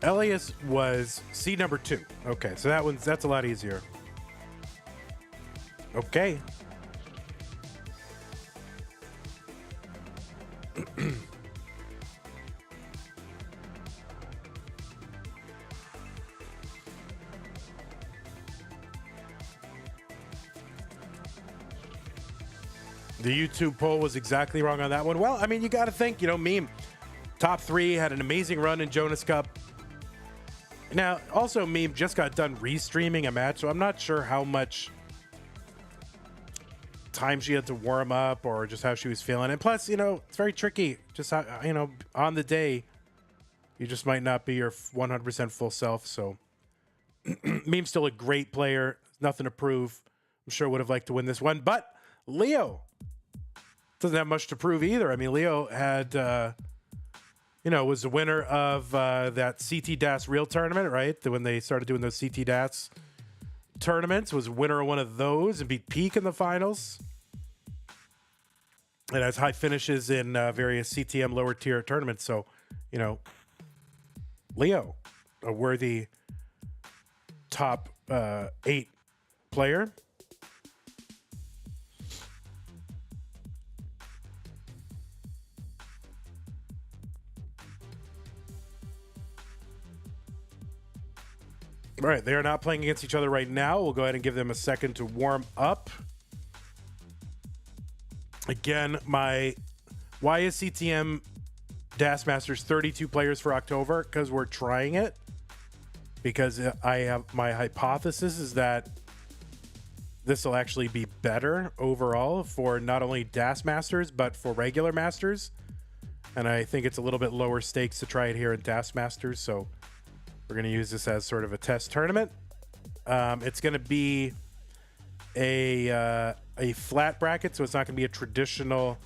ELIAS was seed number 2. Okay, so that's a lot easier. Okay. The YouTube poll was exactly wrong on that one. Well, I mean, you got to think, you know, Meme, top 3, had an amazing run in Jonas Cup. Now, also, Meme just got done restreaming a match, so I'm not sure how much time she had to warm up or just how she was feeling. And plus, you know, it's very tricky. Just how, you know, on the day, you just might not be your 100% full self. So, Meme's still a great player. Nothing to prove. I'm sure would have liked to win this one. But Leo doesn't have much to prove either. I mean, Leo had, you know, was the winner of that CT DAS Real tournament, right? When they started doing those CT DAS tournaments, was winner of one of those and beat Peak in the finals. And has high finishes in various CTM lower tier tournaments. So, you know, Leo, a worthy top 8 player. All right, they are not playing against each other right now. We'll go ahead and give them a second to warm up. Again, why is CTM DAS Masters 32 players for October? Because we're trying it. Because I have my hypothesis is that this will actually be better overall for not only DAS Masters, but for regular Masters. And I think it's a little bit lower stakes to try it here in DAS Masters. So we're going to use this as sort of a test tournament. It's going to be a flat bracket, so it's not going to be a traditional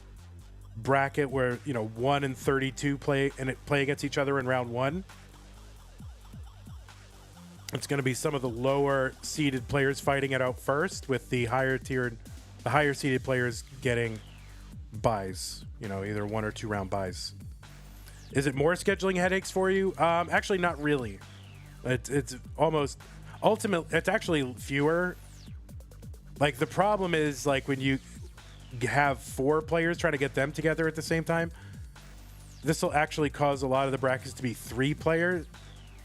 bracket where, you know, 1 and 32 play against each other in round 1. It's going to be some of the lower seeded players fighting it out first, with the higher seeded players getting buys, you know, either 1 or 2 round buys. Is it more scheduling headaches for you? Actually, not really. It's almost it's actually fewer. Like, the problem is, like, when you have 4 players trying to get them together at the same time, this will actually cause a lot of the brackets to be 3-player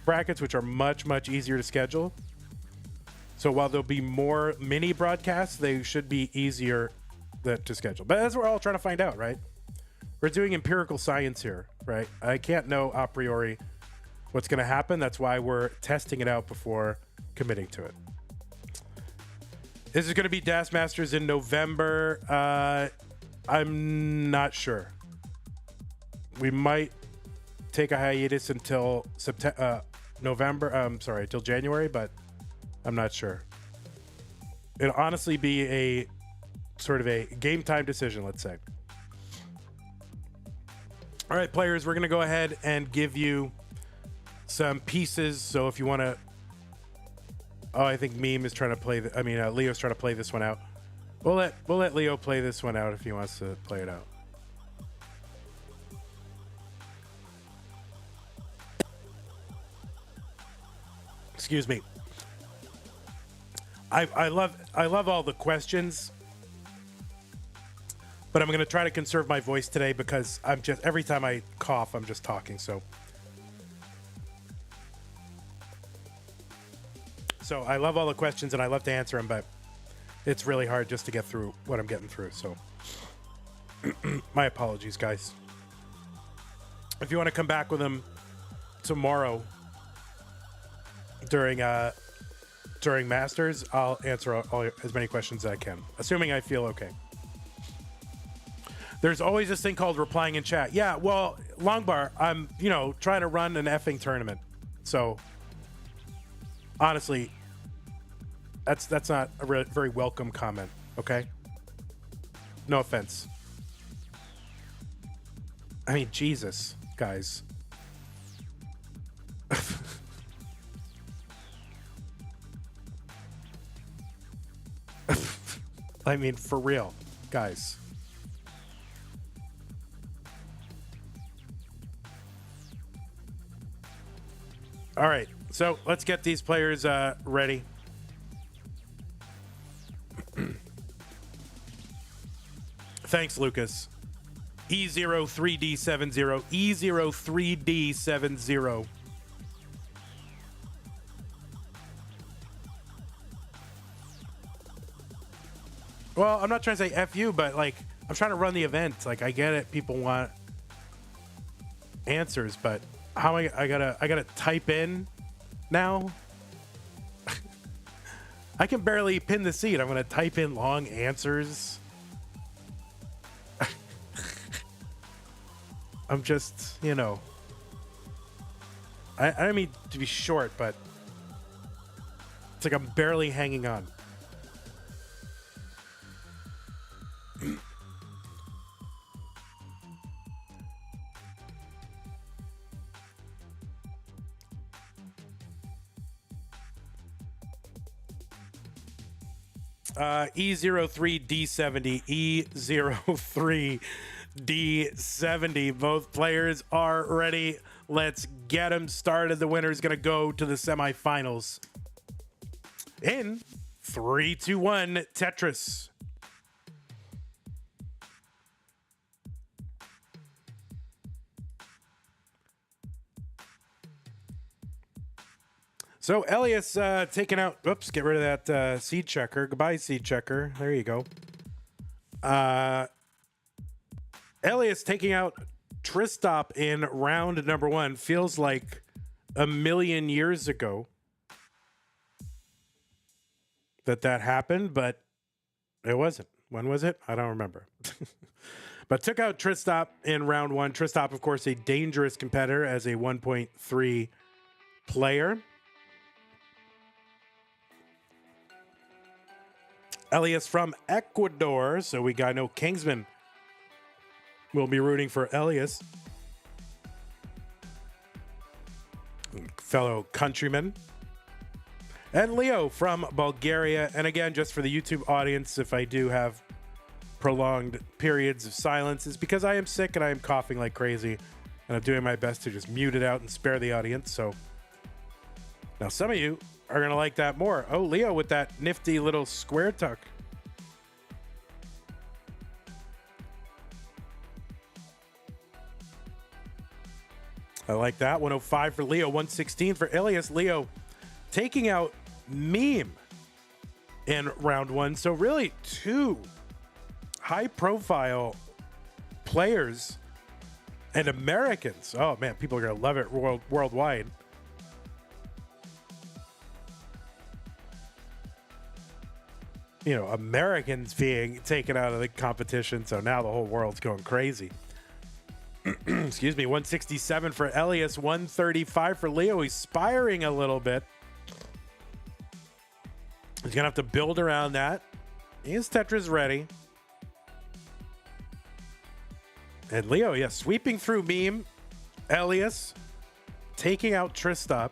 brackets, which are much, much easier to schedule. So while there'll be more mini broadcasts, they should be easier to schedule. But that's what we're all trying to find out, right? We're doing empirical science here, right? I can't know a priori what's going to happen. That's why we're testing it out before committing to it. This is going to be DAS Masters in November. I'm not sure. We might take a hiatus until November. Till January, but I'm not sure. It'll honestly be a sort of a game time decision, let's say. All right, players, we're going to go ahead and give you some pieces. So if you want to... Oh, I think Meme is trying to play... Leo's trying to play this one out. We'll let Leo play this one out if he wants to play it out. Excuse me. I love all the questions But I'm going to try to conserve my voice today because every time I cough, I'm just talking. So I love all the questions and I love to answer them, but it's really hard just to get through what I'm getting through. So my apologies, guys. If you want to come back with them tomorrow during Masters, I'll answer as many questions as I can, assuming I feel okay. There's always this thing called replying in chat. Yeah, well, Longbar, I'm, trying to run an effing tournament. So, honestly, that's not a very welcome comment, okay? No offense. I mean, Jesus, guys. I mean, for real, guys. All right, so let's get these players ready. Thanks, Lucas. E03D70. E03D70. Well, I'm not trying to say F you, but like, I'm trying to run the event. Like, I get it. People want answers, but how am I gotta type in now? I can barely pin the seat. I'm gonna type in long answers. I'm just, I don't mean to be short, but it's like I'm barely hanging on. E03D70, E03D70. Both players are ready. Let's get them started. The winner is going to go to the semifinals. In 3, 2, 1, Tetris. So Elias taking out, oops, get rid of that seed checker. Goodbye, seed checker. There you go. Elias taking out Tristop in round number 1. Feels like a million years ago that happened, but it wasn't. When was it? I don't remember. But took out Tristop in round 1. Tristop, of course, a dangerous competitor as a 1.3 player. Elias from Ecuador, so we got no Kingsman. We'll be rooting for Elias. Fellow countryman. And Leo from Bulgaria. And again, just for the YouTube audience, if I do have prolonged periods of silence, is because I am sick and I am coughing like crazy. And I'm doing my best to just mute it out and spare the audience. So now some of you are going to like that more. Oh, Leo with that nifty little square tuck. I like that. 105 for Leo, 116 for Elias. Leo taking out Meme in round 1. So really 2 high-profile players and Americans. Oh, man, people are going to love it worldwide. Americans being taken out of the competition. So now the whole world's going crazy. Excuse me. 167 for Elias, 135 for Leo. He's spiring a little bit. He's going to have to build around that. Is Tetris ready? And Leo, yeah, sweeping through Meme. Elias taking out Tristop.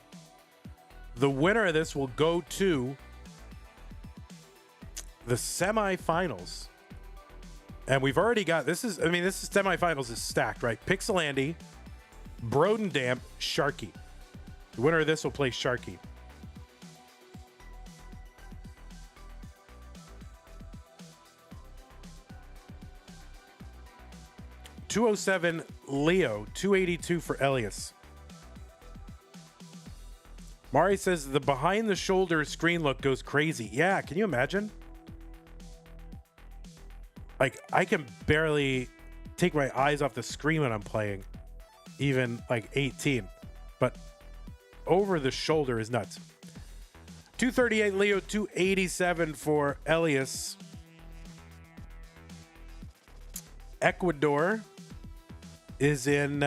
The winner of this will go to the semifinals. And we've already got, this is semifinals is stacked, right? Pixelandy, Brodendamp, Sharky. The winner of this will play Sharky. 207 Leo, 282 for Elias. Mari says the behind the shoulder screen look goes crazy. Yeah, can you imagine? Like, I can barely take my eyes off the screen when I'm playing, even like 18. But over the shoulder is nuts. 238 Leo, 287 for Elias. Ecuador is in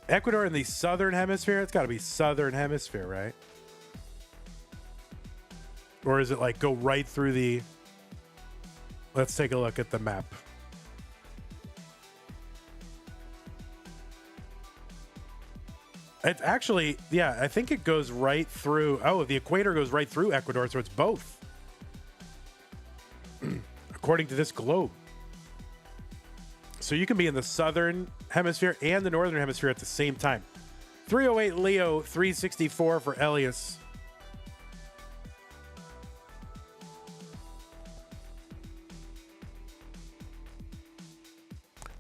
Ecuador in the southern hemisphere. It's got to be southern hemisphere, right? Or is it like go right through the... Let's take a look at the map. It's actually, yeah, I think it goes right through. Oh, the equator goes right through Ecuador, so it's both. According to this globe. So you can be in the southern hemisphere and the northern hemisphere at the same time. 308 Leo, 364 for Elias.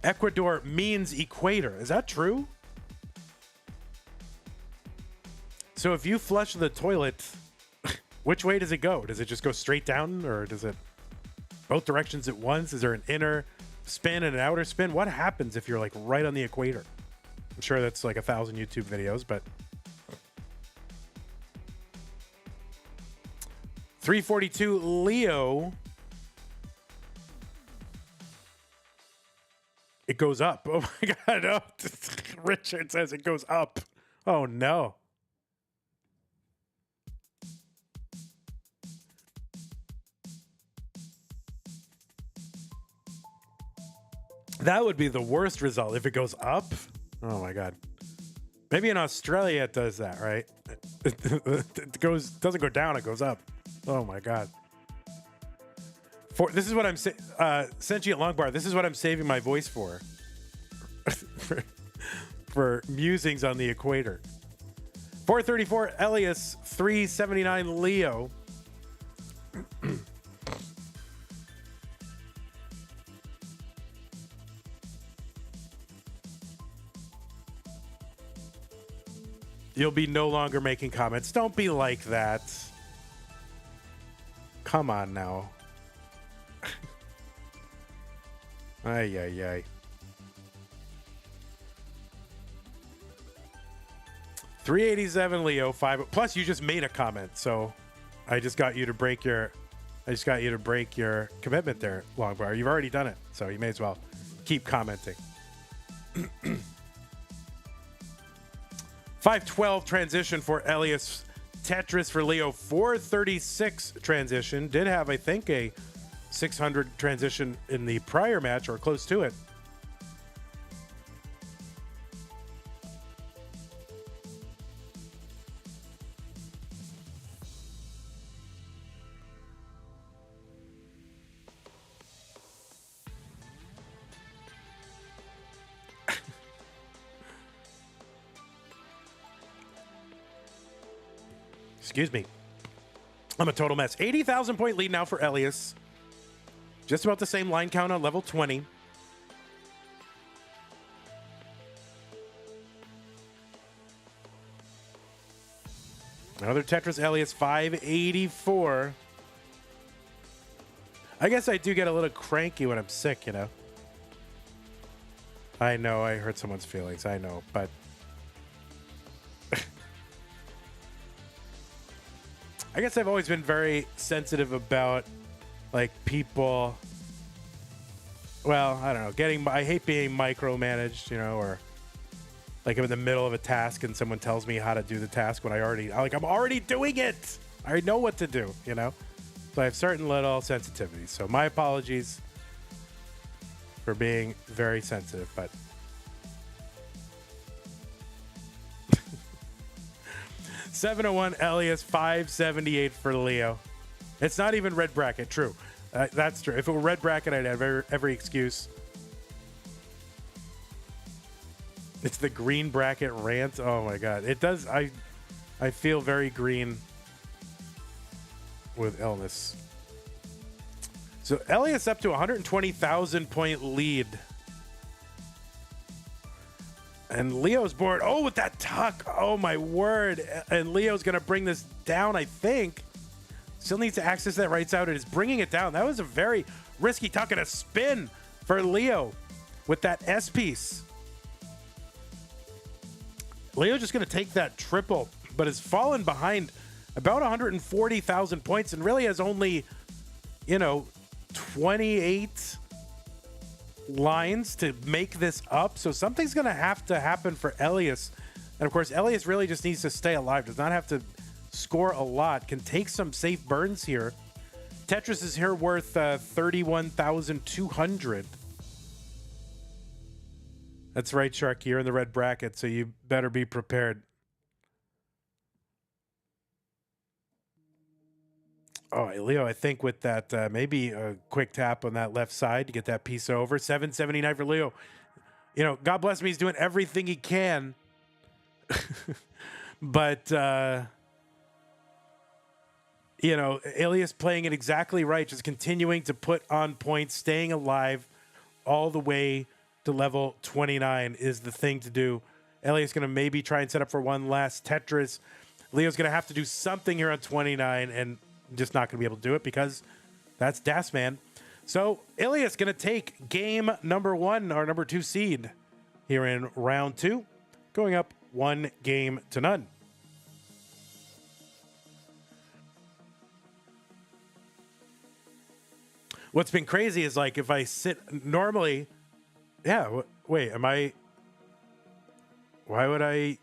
Ecuador means equator. Is that true? So if you flush the toilet, which way does it go? Does it just go straight down, or does it both directions at once? Is there an inner spin and an outer spin? What happens if you're like right on the equator? I'm sure that's like 1,000 YouTube videos, but 342 Leo. It goes up. Oh my God. Oh, Richard says it goes up. Oh no. That would be the worst result if it goes up. Oh my God. Maybe in Australia it does that, right? It doesn't go down, it goes up. Oh my God. This is what I'm Sentient Longbar. This is what I'm saving my voice for. for musings on the equator. 434 Elias, 379 Leo. You'll be no longer making comments. Don't be like that. Come on now. Ay, ay, ay. 387 Leo, 5. Plus, you just made a comment, so I just got you to break your commitment there, Longbar. You've already done it, so you may as well keep commenting. 512 transition for Elias. Tetris for Leo. 436 transition. Did have, I think, a 600 transition in the prior match, or close to it. Excuse me. I'm a total mess. 80,000 point lead now for Elias. Just about the same line count on level 20. Another Tetris Elias, 584. I guess I do get a little cranky when I'm sick, you know. I know I hurt someone's feelings. I know, but I guess I've always been very sensitive about, like, people, well, I don't know, I hate being micromanaged, you know, or like I'm in the middle of a task and someone tells me how to do the task when I'm already doing it. I know what to do, you know? So I have certain little sensitivities. So my apologies for being very sensitive, but 701 Elias, 578 for Leo. It's not even red bracket. True. That's true. If it were red bracket, I'd have every excuse. It's the green bracket rant. Oh my God. It does. I feel very green with illness. So Elias up to 120,000 point lead. And Leo's board. Oh, with that tuck. Oh, my word. And Leo's going to bring this down, I think. Still needs to access that right side. It is bringing it down. That was a very risky tuck and a spin for Leo with that S piece. Leo just going to take that triple, but has fallen behind about 140,000 points and really has only, 28 lines to make this up. So something's going to have to happen for Elias. And of course, Elias really just needs to stay alive. Does not have to score a lot. Can take some safe burns here. Tetris is here worth 31,200. That's right, Sharky. You're in the red bracket, so you better be prepared. Oh, Leo, I think with that, maybe a quick tap on that left side to get that piece over. 779 for Leo. God bless me. He's doing everything he can. But, Elias playing it exactly right, just continuing to put on points, staying alive all the way to level 29 is the thing to do. Elias going to maybe try and set up for one last Tetris. Leo's going to have to do something here on 29 and just not going to be able to do it because that's Das Man. So Elias going to take game number 1, our number 2 seed here in round 2, going up 1 game to none. What's been crazy is like if I sit normally, wait, why would I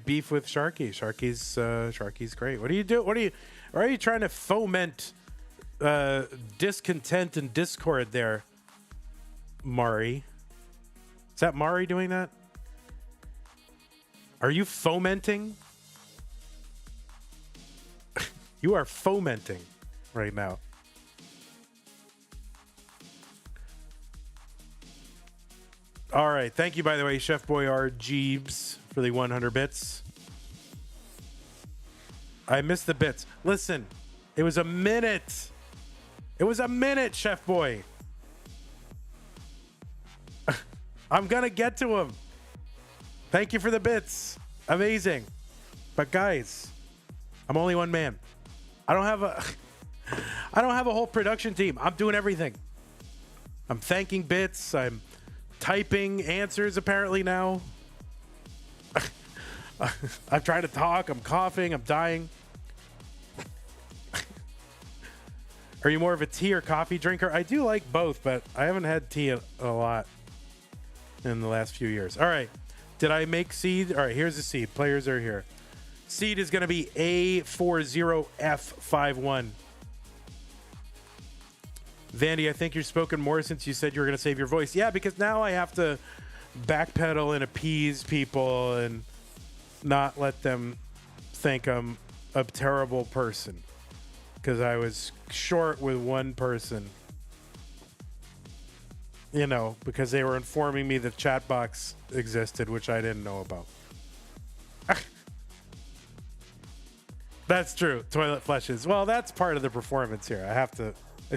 beef with Sharky? Sharky's great. What do you do? Are you trying to foment discontent and discord there, Mari? Is that Mari doing that? Are you fomenting? You are fomenting right now. All right. Thank you, by the way, Chef Boyard Jeebs, for the 100 bits. I missed the bits. Listen, it was a minute. It was a minute, Chef Boy. I'm going to get to him. Thank you for the bits. Amazing. But guys, I'm only one man. I don't have a whole production team. I'm doing everything. I'm thanking bits. I'm typing answers apparently now. I'm trying to talk. I'm coughing. I'm dying. Are you more of a tea or coffee drinker? I do like both, but I haven't had tea a lot in the last few years. All right. Did I make seed? All right, here's the seed. Players are here. Seed is going to be A40F51. Vandy, I think you're spoken more since you said you were going to save your voice. Yeah, because now I have to backpedal and appease people and not let them think I'm a terrible person because I was short with one person, because they were informing me the chat box existed, which I didn't know about. That's true. Toilet flushes. Well, that's part of the performance here. I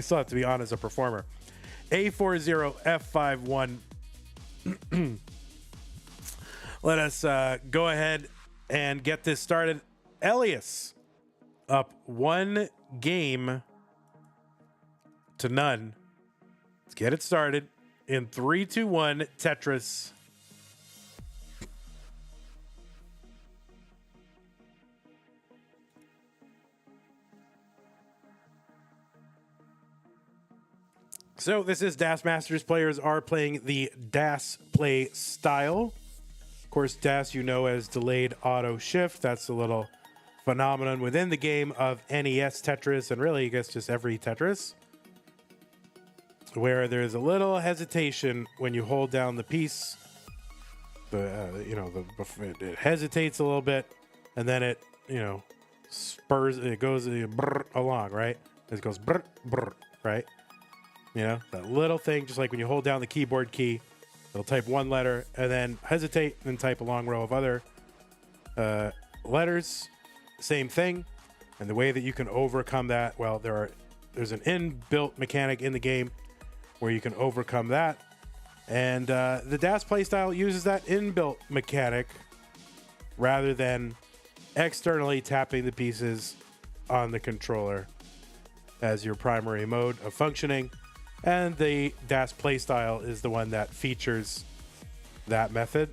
still have to be on as a performer. A40F51. Let us go ahead and get this started. Elias up 1 game to none. Let's get it started in 3, 2, 1. Tetris. So this is Das Masters. Players are playing the Das play style. Of course, Das, as delayed auto shift. That's a little phenomenon within the game of NES Tetris, and really, I guess, just every Tetris, where there's a little hesitation when you hold down the piece. It hesitates a little bit, and then it, spurs. It goes along, right? It goes brr, brr, right? That little thing, just like when you hold down the keyboard key, it'll type one letter and then hesitate and then type a long row of other letters. Same thing. And the way that you can overcome that, well, there are there's an inbuilt mechanic in the game where you can overcome that. And the DAS playstyle uses that inbuilt mechanic rather than externally tapping the pieces on the controller as your primary mode of functioning. And the DAS playstyle is the one that features that method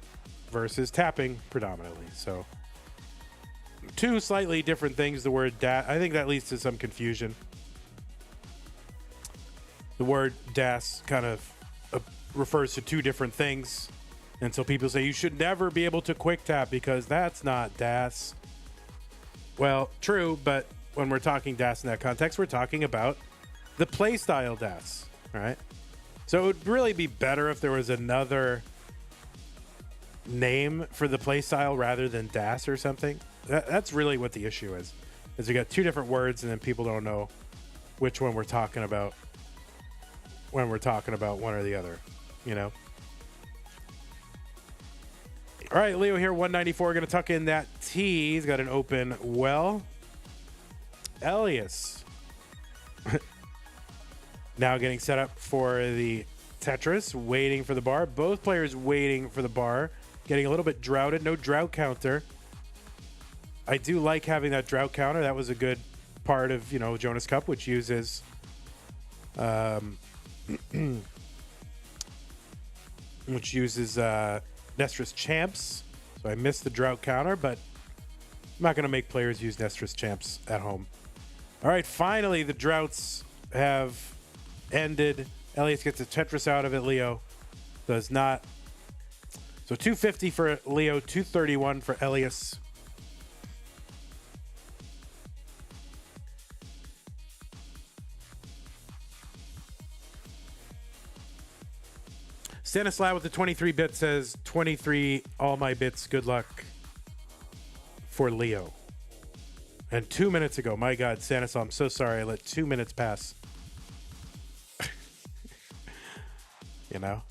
versus tapping predominantly. So two slightly different things. The word DAS, I think that leads to some confusion. The word DAS kind of refers to two different things. And so people say you should never be able to quick tap because that's not DAS. Well, true, but when we're talking DAS in that context, we're talking about the playstyle DAS, right? So it would really be better if there was another name for the playstyle rather than DAS or something. That's really what the issue is we got two different words and then people don't know which one we're talking about when we're talking about one or the other, you know? All right, Leo here, 194, going to tuck in that T. He's got an open well. ELIAS. Now getting set up for the Tetris, waiting for the bar. Both players waiting for the bar. Getting a little bit droughted. No drought counter. I do like having that drought counter. That was a good part of, you know, Jonas Cup, which uses Nestris Champs. So I missed the drought counter, but I'm not going to make players use Nestris Champs at home. All right, finally the droughts have ended. ELIAS gets a Tetris out of it. Leo does not. So 250 for Leo, 231 for ELIAS. Stanislav with the 23-bit says, 23, all my bits, good luck for Leo. And 2 minutes ago, my God, Stanislav, I'm so sorry I let 2 minutes pass. You know?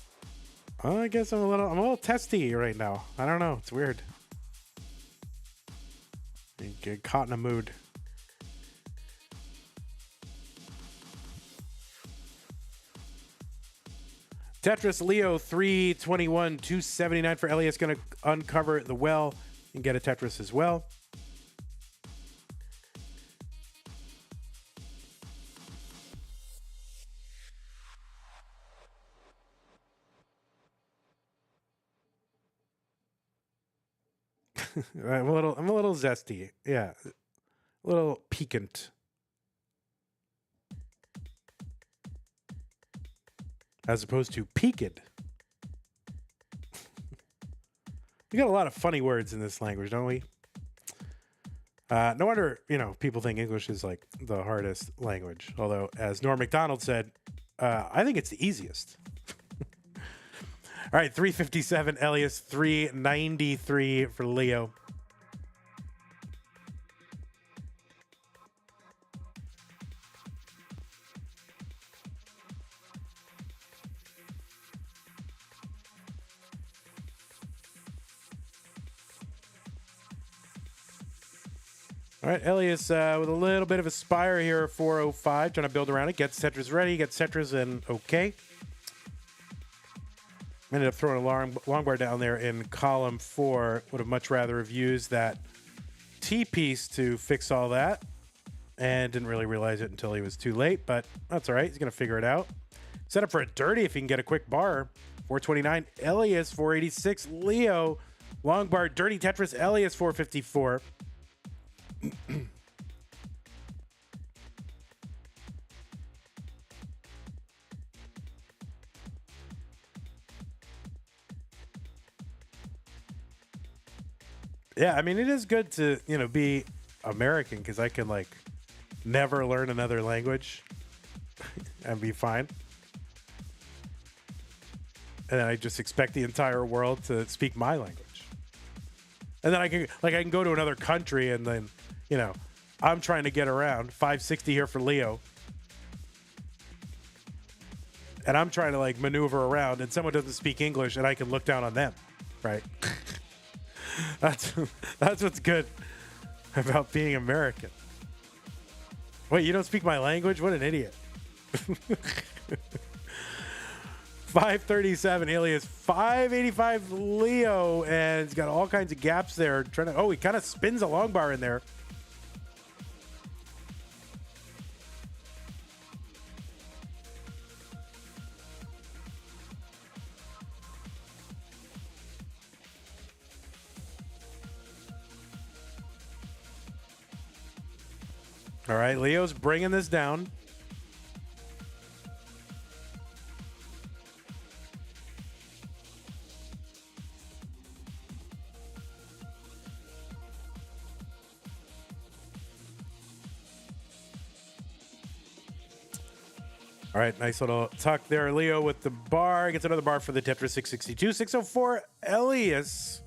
Well, I guess I'm a little testy right now. I don't know. It's weird. You get caught in a mood. Tetris Leo 321, 279 for ELIAS. Going to uncover the well and get a Tetris as well. I'm a little zesty. Yeah. A little piquant. As opposed to peaked. We got a lot of funny words in this language, don't we? No wonder, you know, people think English is like the hardest language. Although, as Norm Macdonald said, I think it's the easiest. All right, 357 ELIAS, 393 for Leo. All right, ELIAS with a little bit of a spire here, 405, trying to build around it. Gets Tetris ready, gets Tetris in okay. Ended up throwing a long bar down there in column 4. Would have much rather have used that T-piece to fix all that. And didn't really realize it until he was too late, but that's all right. He's going to figure it out. Set up for a dirty if he can get a quick bar. 429, ELIAS, 486. Leo, long bar, dirty Tetris, ELIAS, 454. Yeah, I mean, it is good to, you know, be American because I can, like, never learn another language and be fine. And then I just expect the entire world to speak my language. And then I can go to another country and then, you know, I'm trying to get around. 560 here for Leo. And I'm trying to, like, maneuver around and someone doesn't speak English and I can look down on them, right? That's what's good about being American. Wait, you don't speak my language? What an idiot. 537 Elias, 585 Leo, and it's got all kinds of gaps there. He kind of spins a long bar in there. All right, Leo's bringing this down. All right, nice little tuck there. Leo with the bar. Gets another bar for the Tetris 662. 604, Elias.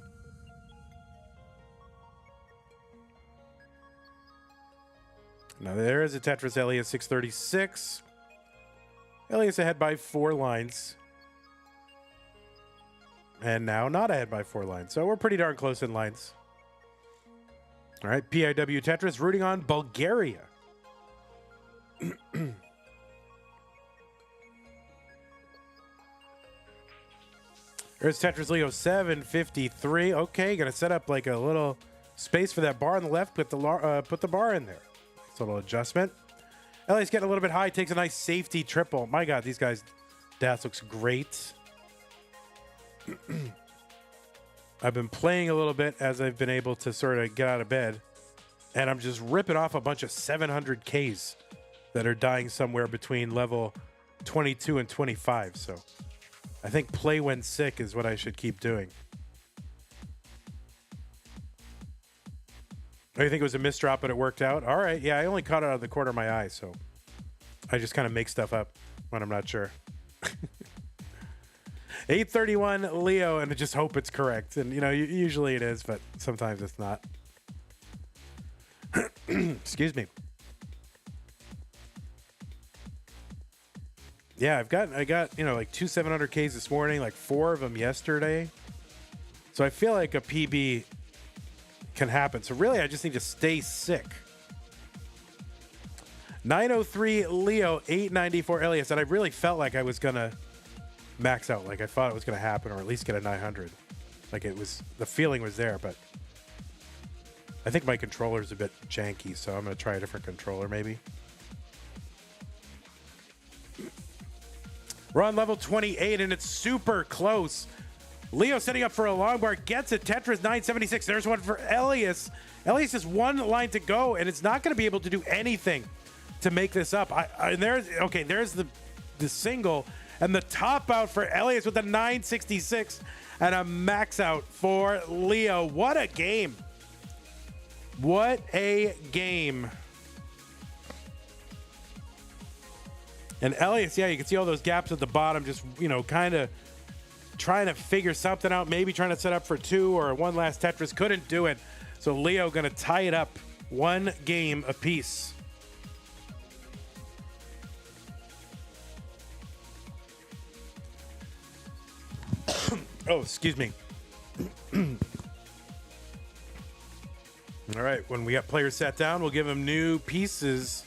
Now there is a Tetris Elias 636. Elias ahead by 4 lines. And now not ahead by 4 lines. So we're pretty darn close in lines. All right, PIW Tetris rooting on Bulgaria. There's Tetris Leo 753. Okay, gonna set up like a little space for that bar on the left. Put the bar in there. Nice little adjustment. Elias getting a little bit high. Takes a nice safety triple. My God, these guys. Das looks great. I've been playing a little bit as I've been able to sort of get out of bed, and I'm just ripping off a bunch of 700Ks that are dying somewhere between level 22 and 25. So I think play when sick is what I should keep doing. Oh, you think it was a misdrop, but it worked out? All right. Yeah, I only caught it out of the corner of my eye, so I just kind of make stuff up when I'm not sure. 831 Leo, and I just hope it's correct. And, usually it is, but sometimes it's not. Excuse me. Yeah, I got like 2 700Ks this morning, like 4 of them yesterday. So I feel like a PB can happen. So really, I just need to stay sick. 903 Leo, 894 Elias, and I really felt like I was gonna max out. Like I thought it was gonna happen, or at least get a 900. Like the feeling was there, but I think my controller's a bit janky, so I'm gonna try a different controller maybe. We're on level 28, and it's super close. Leo setting up for a long bar, gets a Tetris 976. There's one for Elias. Elias has 1 line to go, and it's not going to be able to do anything to make this up. There's the single, and the top out for Elias with a 966, and a max out for Leo. What a game. What a game. And Elias, yeah, you can see all those gaps at the bottom, just, kind of trying to figure something out, maybe trying to set up for 2 or 1 last Tetris. Couldn't do it. So Leo going to tie it up 1 game apiece. Oh, excuse me. All right, when we got players sat down, we'll give them new pieces.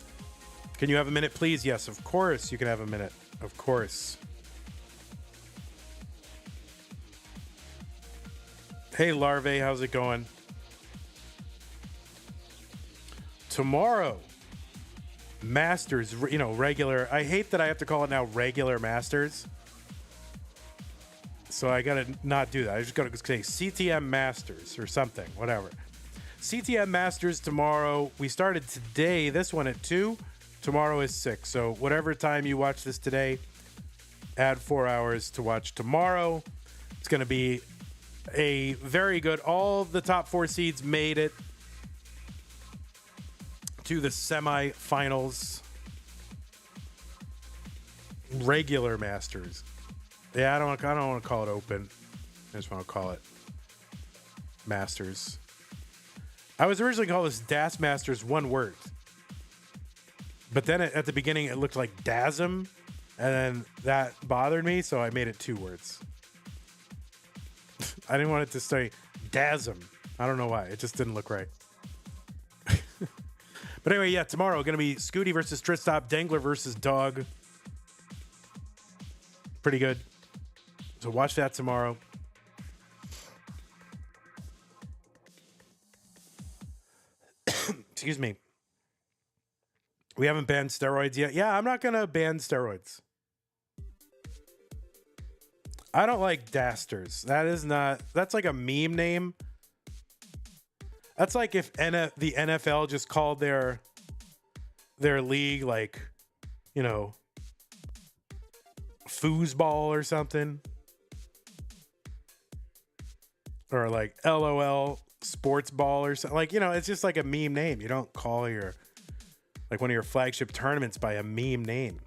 Can you have a minute, please? Yes, of course you can have a minute. Of course. Hey, Larvae, how's it going? Tomorrow, Masters, regular. I hate that I have to call it now regular Masters. So I got to not do that. I just got to say CTM Masters or something, whatever. CTM Masters tomorrow. We started today, this one at 2. Tomorrow is 6. So whatever time you watch this today, add 4 hours to watch tomorrow. It's going to be a very good. All the top 4 seeds made it to the semifinals. Regular Masters. Yeah, I don't want to call it open. I just want to call it Masters. I was originally called this Das Masters, one word. But then at the beginning, it looked like DASM, and then that bothered me, so I made it 2 words. I didn't want it to say DASM. I don't know why. It just didn't look right. But But anyway, yeah, tomorrow going to be Scooty versus Tristop, Dangler versus Dog. Pretty good. So watch that tomorrow. Excuse me. We haven't banned steroids yet. Yeah, I'm not going to ban steroids. I don't like Dasters. That's like a meme name. That's like if the NFL just called their league like, you know, foosball or something. Or like LOL sports ball or something. Like, you know, it's just like a meme name. You don't call your, like one of your flagship tournaments by a meme name.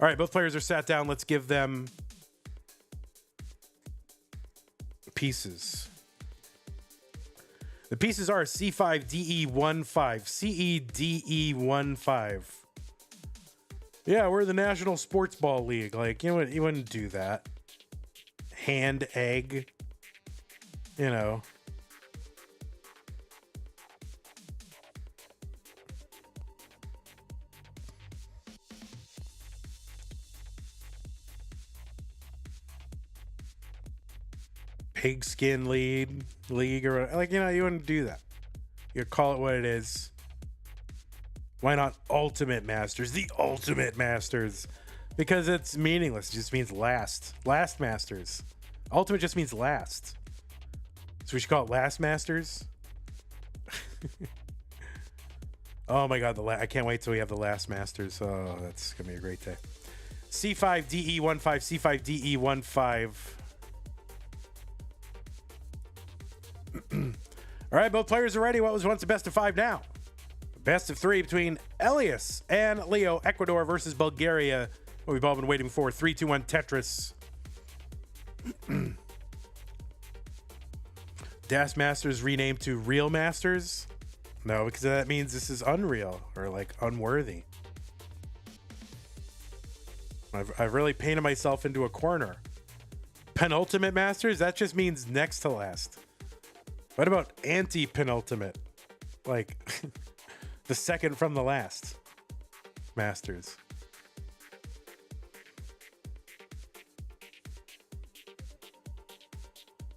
All right, both players are sat down. Let's give them pieces. The pieces are C5DE15, CEDE15. Yeah, we're the National Sports Ball League. Like, you know what? You wouldn't do that. Hand egg. You know. Pigskin league or like, you know, you wouldn't do that. You call it what it is. Why not Ultimate Masters? The Ultimate Masters. Because it's meaningless. It just means last. Last Masters. Ultimate just means last. So we should call it Last Masters. Oh my God, I can't wait till we have the Last Masters. Oh, that's gonna be a great day. C5DE15, C5DE15. All right, both players are ready. What was once a best of 5 now? Best of 3 between ELIAS and Leo. Ecuador versus Bulgaria. What we've all been waiting for. 3, 2, 1 Tetris. Das Masters renamed to Real Masters? No, because that means this is unreal or like unworthy. I've really painted myself into a corner. Penultimate Masters? That just means next to last. What about anti-penultimate? Like the second from the last Masters.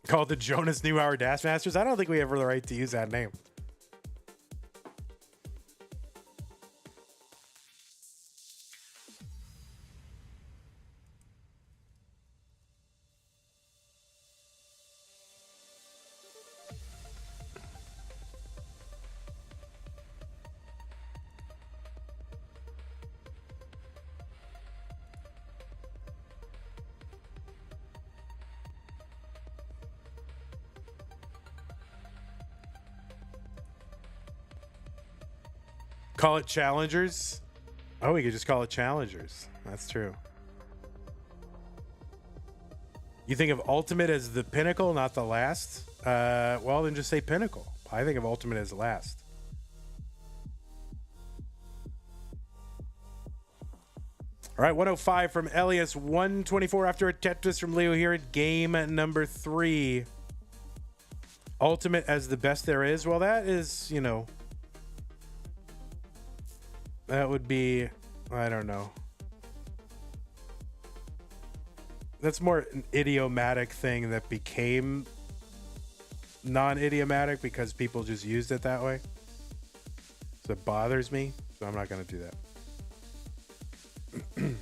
Called the Jonas Neuhauer Das Masters? I don't think we have the right to use that name. Call it Challengers? Oh, we could just call it Challengers. That's true. You think of Ultimate as the pinnacle, not the last? Well, then just say Pinnacle. I think of Ultimate as last. All right, 105 from Elias, 124 after a Tetris from Leo here at game number 3. Ultimate as the best there is. Well, that is, you know... That would be, I don't know. That's more an idiomatic thing that became non-idiomatic because people just used it that way. So it bothers me, so I'm not going to do that.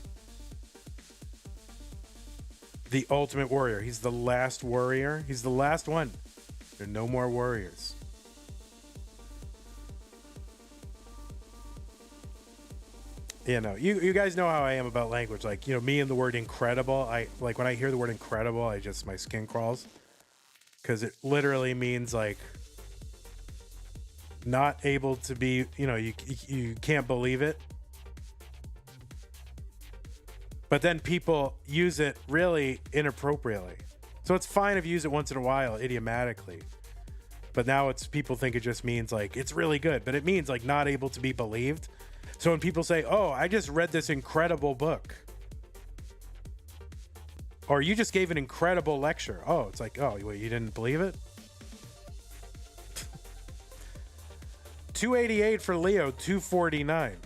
The Ultimate Warrior. He's the last warrior. He's the last one. There are no more warriors. You know, you guys know how I am about language. Like, you know, me and the word incredible. I like when I hear the word incredible, my skin crawls. Because it literally means like not able to be, you know, you can't believe it. But then people use it really inappropriately. So it's fine if you use it once in a while, idiomatically. But now people think it just means like, it's really good. But it means like not able to be believed. So when people say, oh, I just read this incredible book. Or you just gave an incredible lecture. Oh, it's like, oh, wait, you didn't believe it? 288 for Leo, 249.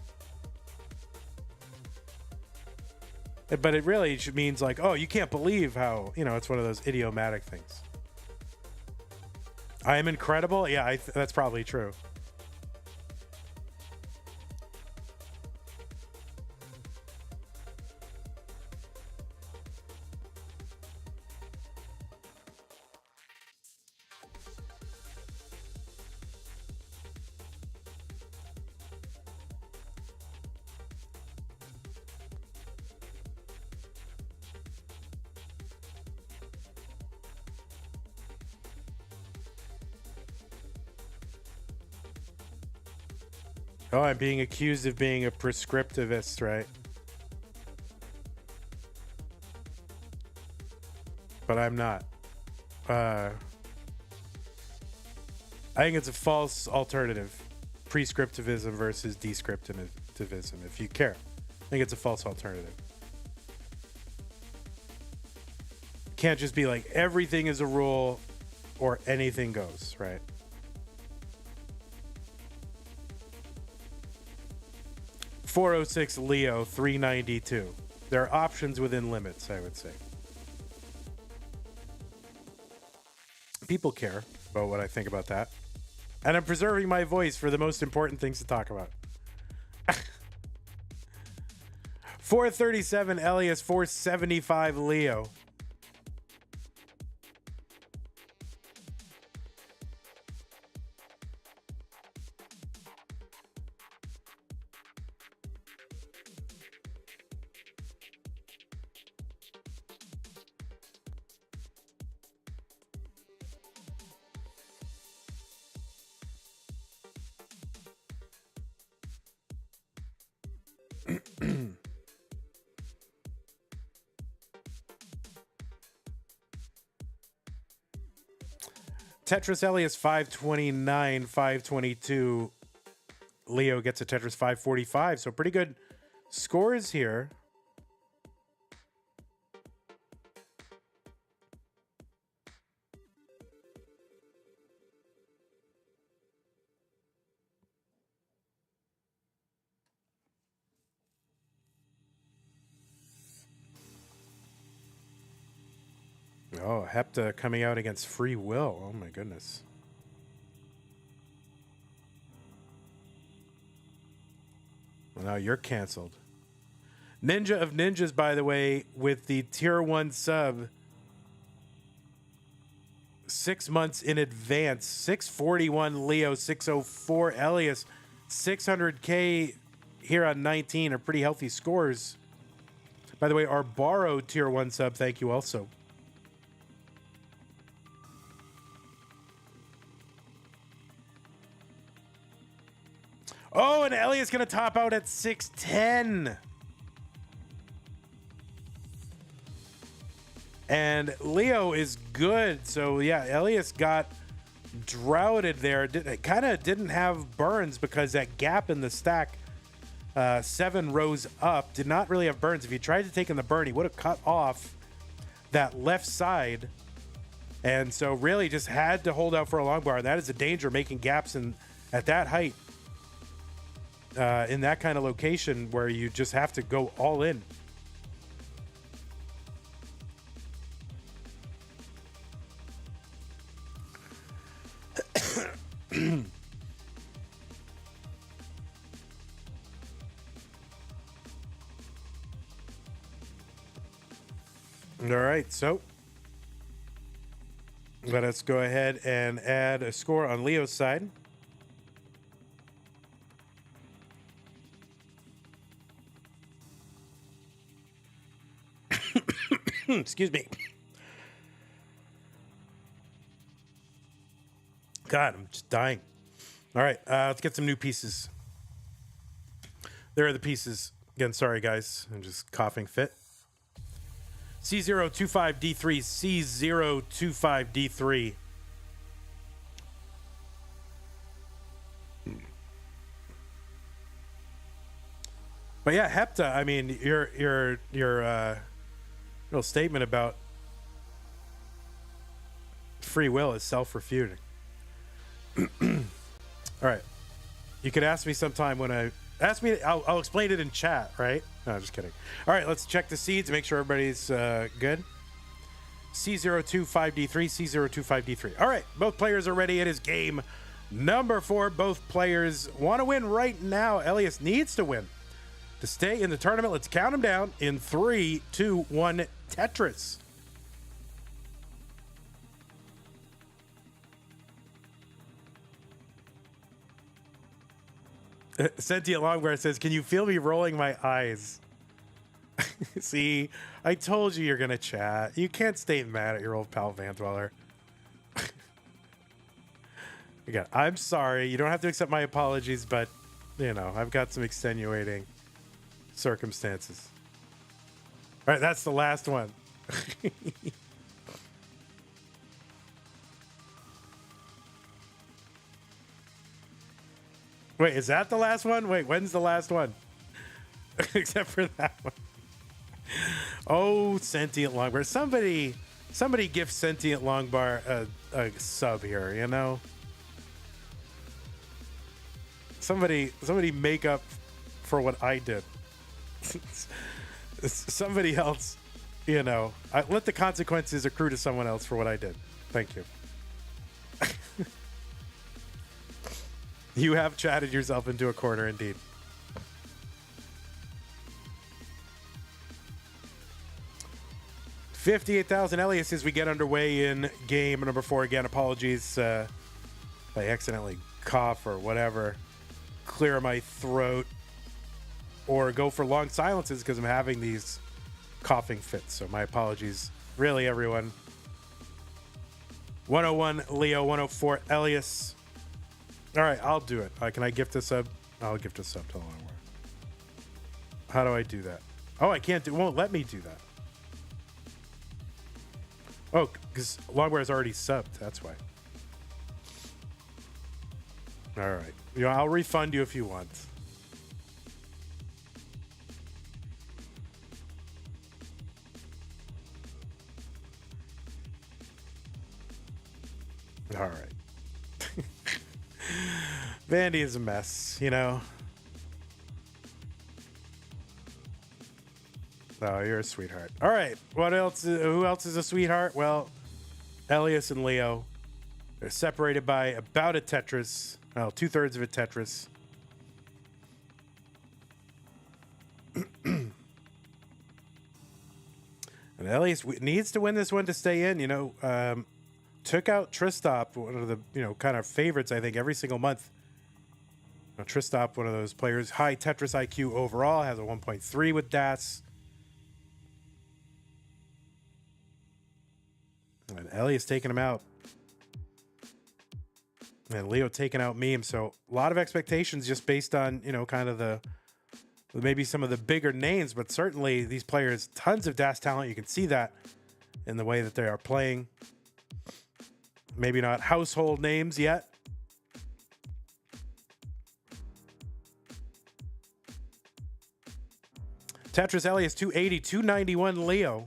But it really means like, oh, you can't believe how, you know, it's one of those idiomatic things. I am incredible. Yeah, that's probably true. Oh, I'm being accused of being a prescriptivist, right? But I'm not. I think it's a false alternative. Prescriptivism versus descriptivism, if you care. I think it's a false alternative. Can't just be like everything is a rule or anything goes, right? $406 Leo, 392. There are options within limits, I would say. People care about what I think about that. And I'm preserving my voice for the most important things to talk about. 437 Elias, 475 Leo. Tetris Elias 529, 522. Leo gets a Tetris 545. So pretty good scores here. Oh, Hepta coming out against Free Will. Oh my goodness. Well, now you're canceled. Ninja of Ninjas, by the way, with the tier 1 sub 6 months in advance. 641 Leo, 604 Elias, 600K here on 19 are pretty healthy scores. By the way, our borrowed tier 1 sub, thank you also. Oh, and Elias going to top out at 610. And Leo is good. So, yeah, Elias got droughted there. Kind of didn't have burns because that gap in the stack, 7 rows up, did not really have burns. If he tried to take in the burn, he would have cut off that left side. And so really just had to hold out for a long bar. And that is a danger, making gaps at that height. In that kind of location where you just have to go all in. All right, so let us go ahead and add a score on Leo's side. Excuse me. God, I'm just dying. All right, let's get some new pieces. There are the pieces. Again, sorry, guys. I'm just coughing fit. C025D3, C025D3. But yeah, Hepta, I mean, your little statement about free will is self-refuting. All right. You could ask me sometime when ask me. I'll explain it in chat, right? No, just kidding. All right, let's check the seeds. Make sure everybody's good. C025D3, C025D3. All right, both players are ready. It is game number 4. Both players want to win right now. ELIAS needs to win to stay in the tournament. Let's count them down in 3, 2, 1. Tetris. Sentient Longbear says, "Can you feel me rolling my eyes?" See, I told you you're gonna chat. You can't stay mad at your old pal Van Dweller. Again, I'm sorry. You don't have to accept my apologies, but you know, I've got some extenuating circumstances. All right, that's the last one. Wait, is that the last one? Wait, when's the last one? Except for that one. Oh, Sentient Longbar. Somebody give Sentient Longbar a sub here, you know? Somebody make up for what I did. Somebody else, you know, let the consequences accrue to someone else for what I did. Thank you. You have chatted yourself into a corner, indeed. $58,000 ELIAS as we get underway in game number 4. Again, apologies if I accidentally cough or whatever, clear my throat, or go for long silences because I'm having these coughing fits. So my apologies, really, everyone. 101 Leo, 104 ELIAS. All right, I'll do it. Can I gift a sub? I'll gift a sub to Longwear. How do I do that? Oh, I can't do. It won't let me do that. Oh, because Longwear is already subbed. That's why. All right. You know, I'll refund you if you want. All right. Vandy is a mess, you know. Oh, you're a sweetheart. All right. What else? Who else is a sweetheart? Well, ELIAS and Leo. They're separated by about a Tetris. Well, 2/3 of a Tetris. And ELIAS needs to win this one to stay in. You know, took out Tristop, one of the, you know, kind of favorites, I think, every single month. Now, Tristop, one of those players, high Tetris IQ overall, has a 1.3 with DAS. And ELIAS taking him out. And Leo taking out Meme. So a lot of expectations just based on, you know, kind of the, maybe some of the bigger names, but certainly these players, tons of DAS talent. You can see that in the way that they are playing. Maybe not household names yet. Tetris ELIAS 280, 291 Leo.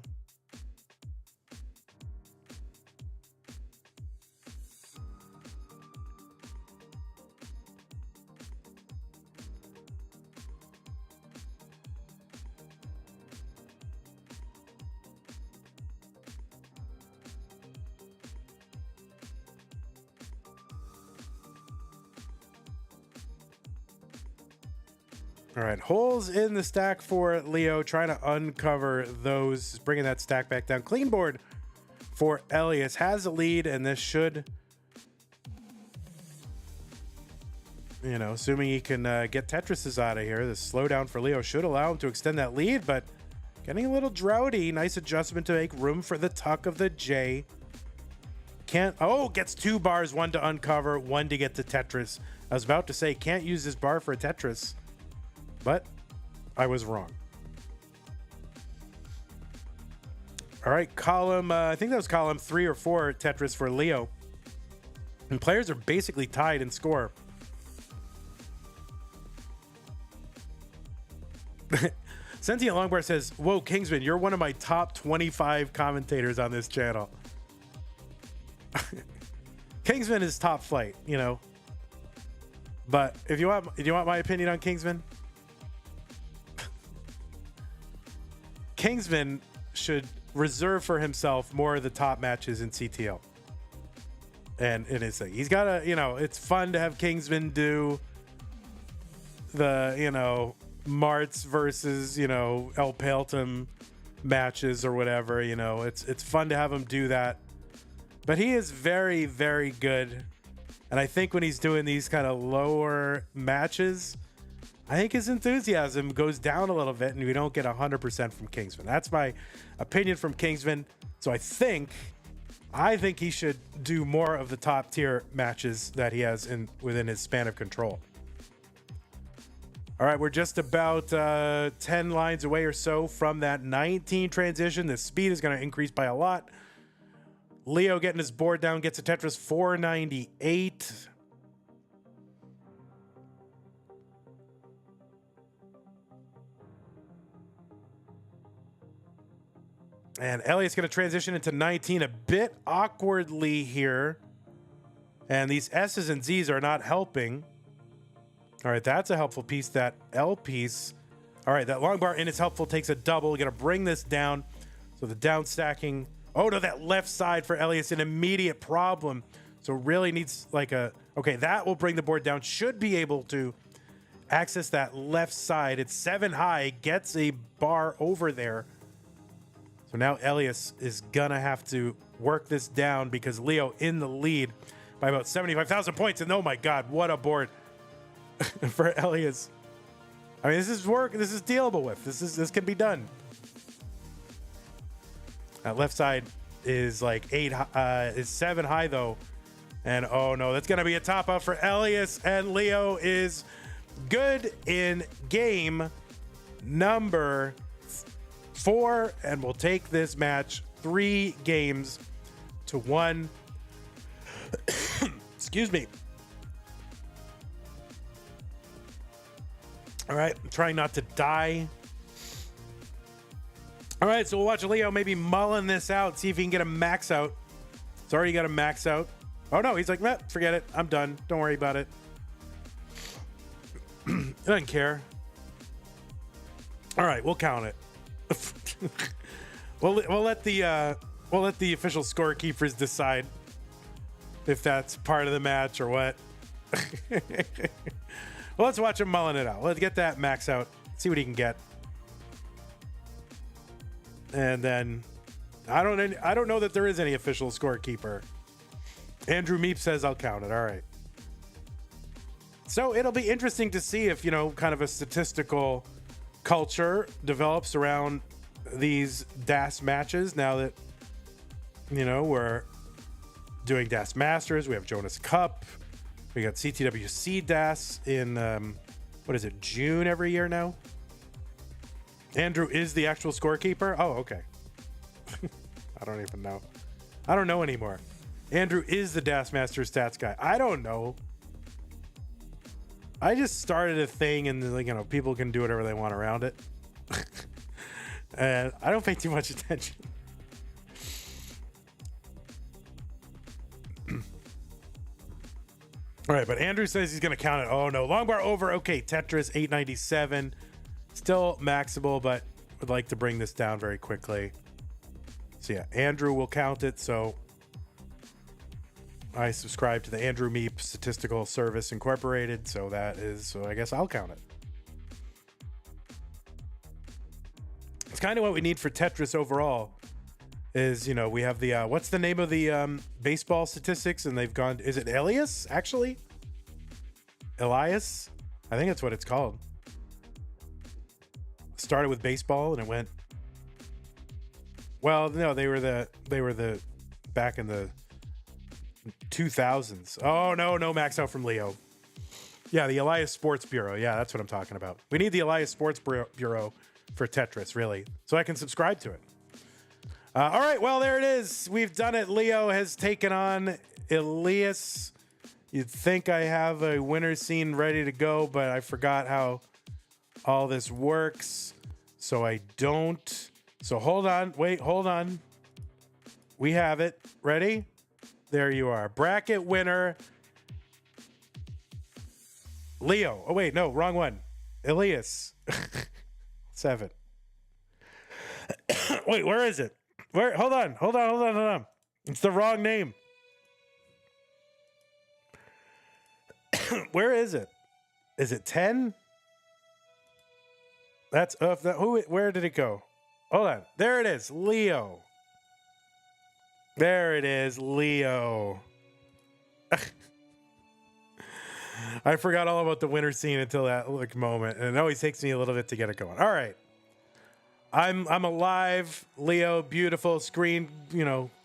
All right, holes in the stack for Leo, trying to uncover those, bringing that stack back down. Clean board for ELIAS, has a lead, and this should, you know, assuming he can get Tetrises out of here, the slowdown for Leo should allow him to extend that lead, but getting a little droughty. Nice adjustment to make room for the tuck of the J. Can't, oh, gets 2 bars, 1 to uncover, 1 to get to Tetris. I was about to say, can't use this bar for a Tetris. But I was wrong. All right, column, I think that was column 3 or 4 Tetris for Leo. And players are basically tied in score. Sentient Longbar says, whoa, Kingsman, you're one of my top 25 commentators on this channel. Kingsman is top flight, you know. But if you want my opinion on Kingsman, Kingsman should reserve for himself more of the top matches in CTL. And in his thing, he's got to, it's fun to have Kingsman do the, Martz versus, El Pelton matches or whatever, it's fun to have him do that. But he is very, very good. And I think when he's doing these kind of lower matches, I think his enthusiasm goes down a little bit and we don't get 100% from Kingsman. That's my opinion from Kingsman. So I think he should do more of the top tier matches that he has within his span of control. All right, we're just about 10 lines away or so from that 19 transition. The speed is going to increase by a lot. Leo getting his board down, gets a Tetris 498. And Elliot's going to transition into 19 a bit awkwardly here. And these S's and Z's are not helping. All right, that's a helpful piece. That L piece. All right, that long bar in is helpful. Takes a double. Going to bring this down. So the down stacking. Oh, no, that left side for Elias, an immediate problem. So really needs like okay, that will bring the board down. Should be able to access that left side. It's 7 high, gets a bar over there. So now Elias is going to have to work this down because Leo in the lead by about 75,000 points. And oh my God, what a board for Elias. I mean, this is work. This is dealable with. This can be done. Left side is like 7 high though. And oh no, that's going to be a top out for Elias. And Leo is good in game number 4. And we'll take this match 3 games to 1. Excuse me. All right, I'm trying not to die. All right, so we'll watch Leo maybe mulling this out, see if he can get a max out. It's already got a max out. Oh, no, he's like, nah, forget it. I'm done. Don't worry about it. He doesn't care. All right, we'll count it. we'll let the official scorekeepers decide if that's part of the match or what. Well, let's watch him mulling it out. Let's get that max out, see what he can get. And then I don't know that there is any official scorekeeper. Andrew Meep says I'll count it. All right. So it'll be interesting to see if, kind of a statistical culture develops around these DAS matches now that, we're doing DAS Masters. We have Jonas Cup. We got CTWC DAS in, June every year now? Andrew is the actual scorekeeper? Oh, okay. I don't even know. I don't know anymore. Andrew is the DAS Master stats guy. I don't know. I just started a thing and, people can do whatever they want around it. And I don't pay too much attention. All right, but Andrew says he's going to count it. Oh, no. Long bar over. Okay, Tetris 897. Still maxable, but would like to bring this down very quickly. So, yeah, Andrew will count it. So I subscribe to the Andrew Meep Statistical Service Incorporated. So I guess I'll count it. It's kind of what we need for Tetris overall. Is, we have the, what's the name of the baseball statistics? And they've gone, is it ELIAS, actually? ELIAS? I think that's what it's called. Started with baseball and it went, well, no, they were the back in the 2000s. Oh, no max out from Leo. Yeah, the Elias Sports Bureau. Yeah, that's what I'm talking about. We need the Elias Sports Bureau for Tetris, really, so I can subscribe to it. All right, well, there it is. We've done it. Leo has taken on Elias. You'd think I have a winner scene ready to go, but I forgot how all this works, so I don't. So hold on. Wait, hold on. We have it. Ready? There you are. Bracket winner. Leo. Oh, wait, no, wrong one. ELIAS. 7. Wait, where is it? Where? Hold on. It's the wrong name. Where is it? Is it 10? That's where did it go? Hold on. There it is. Leo. There it is. Leo. I forgot all about the winter scene until that moment, and it always takes me a little bit to get it going. All right. I'm alive. Leo, beautiful screen,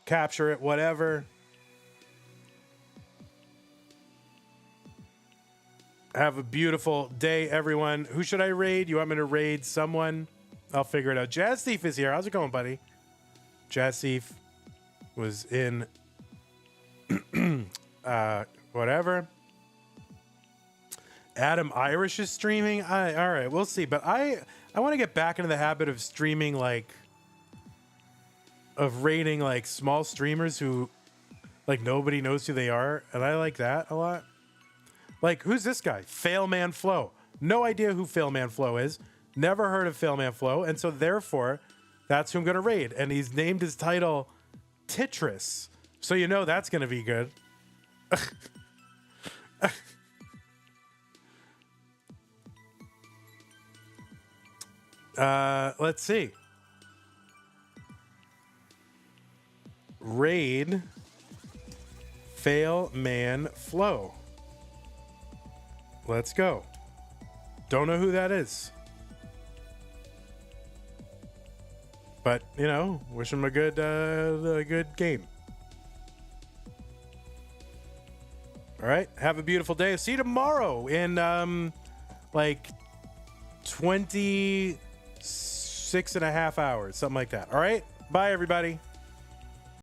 capture it, whatever. Have a beautiful day, everyone. Who should I raid? You want me to raid someone? I'll figure it out. Jazz Thief is here. How's it going, buddy? Jazz Thief was in whatever. Adam Irish is streaming. All right, we'll see. But I want to get back into the habit of streaming, of raiding small streamers who nobody knows who they are, and I like that a lot. Who's this guy? Failman Flow. No idea who Failman Flow is. Never heard of Failman Flow, and so therefore, that's who I'm gonna raid. And he's named his title Tetris, so that's gonna be good. Let's see. Raid Failman Flow. Let's go. Don't know who that is. But, wish him a good game. All right. Have a beautiful day. See you tomorrow in 26 and a half hours, something like that. All right. Bye, everybody.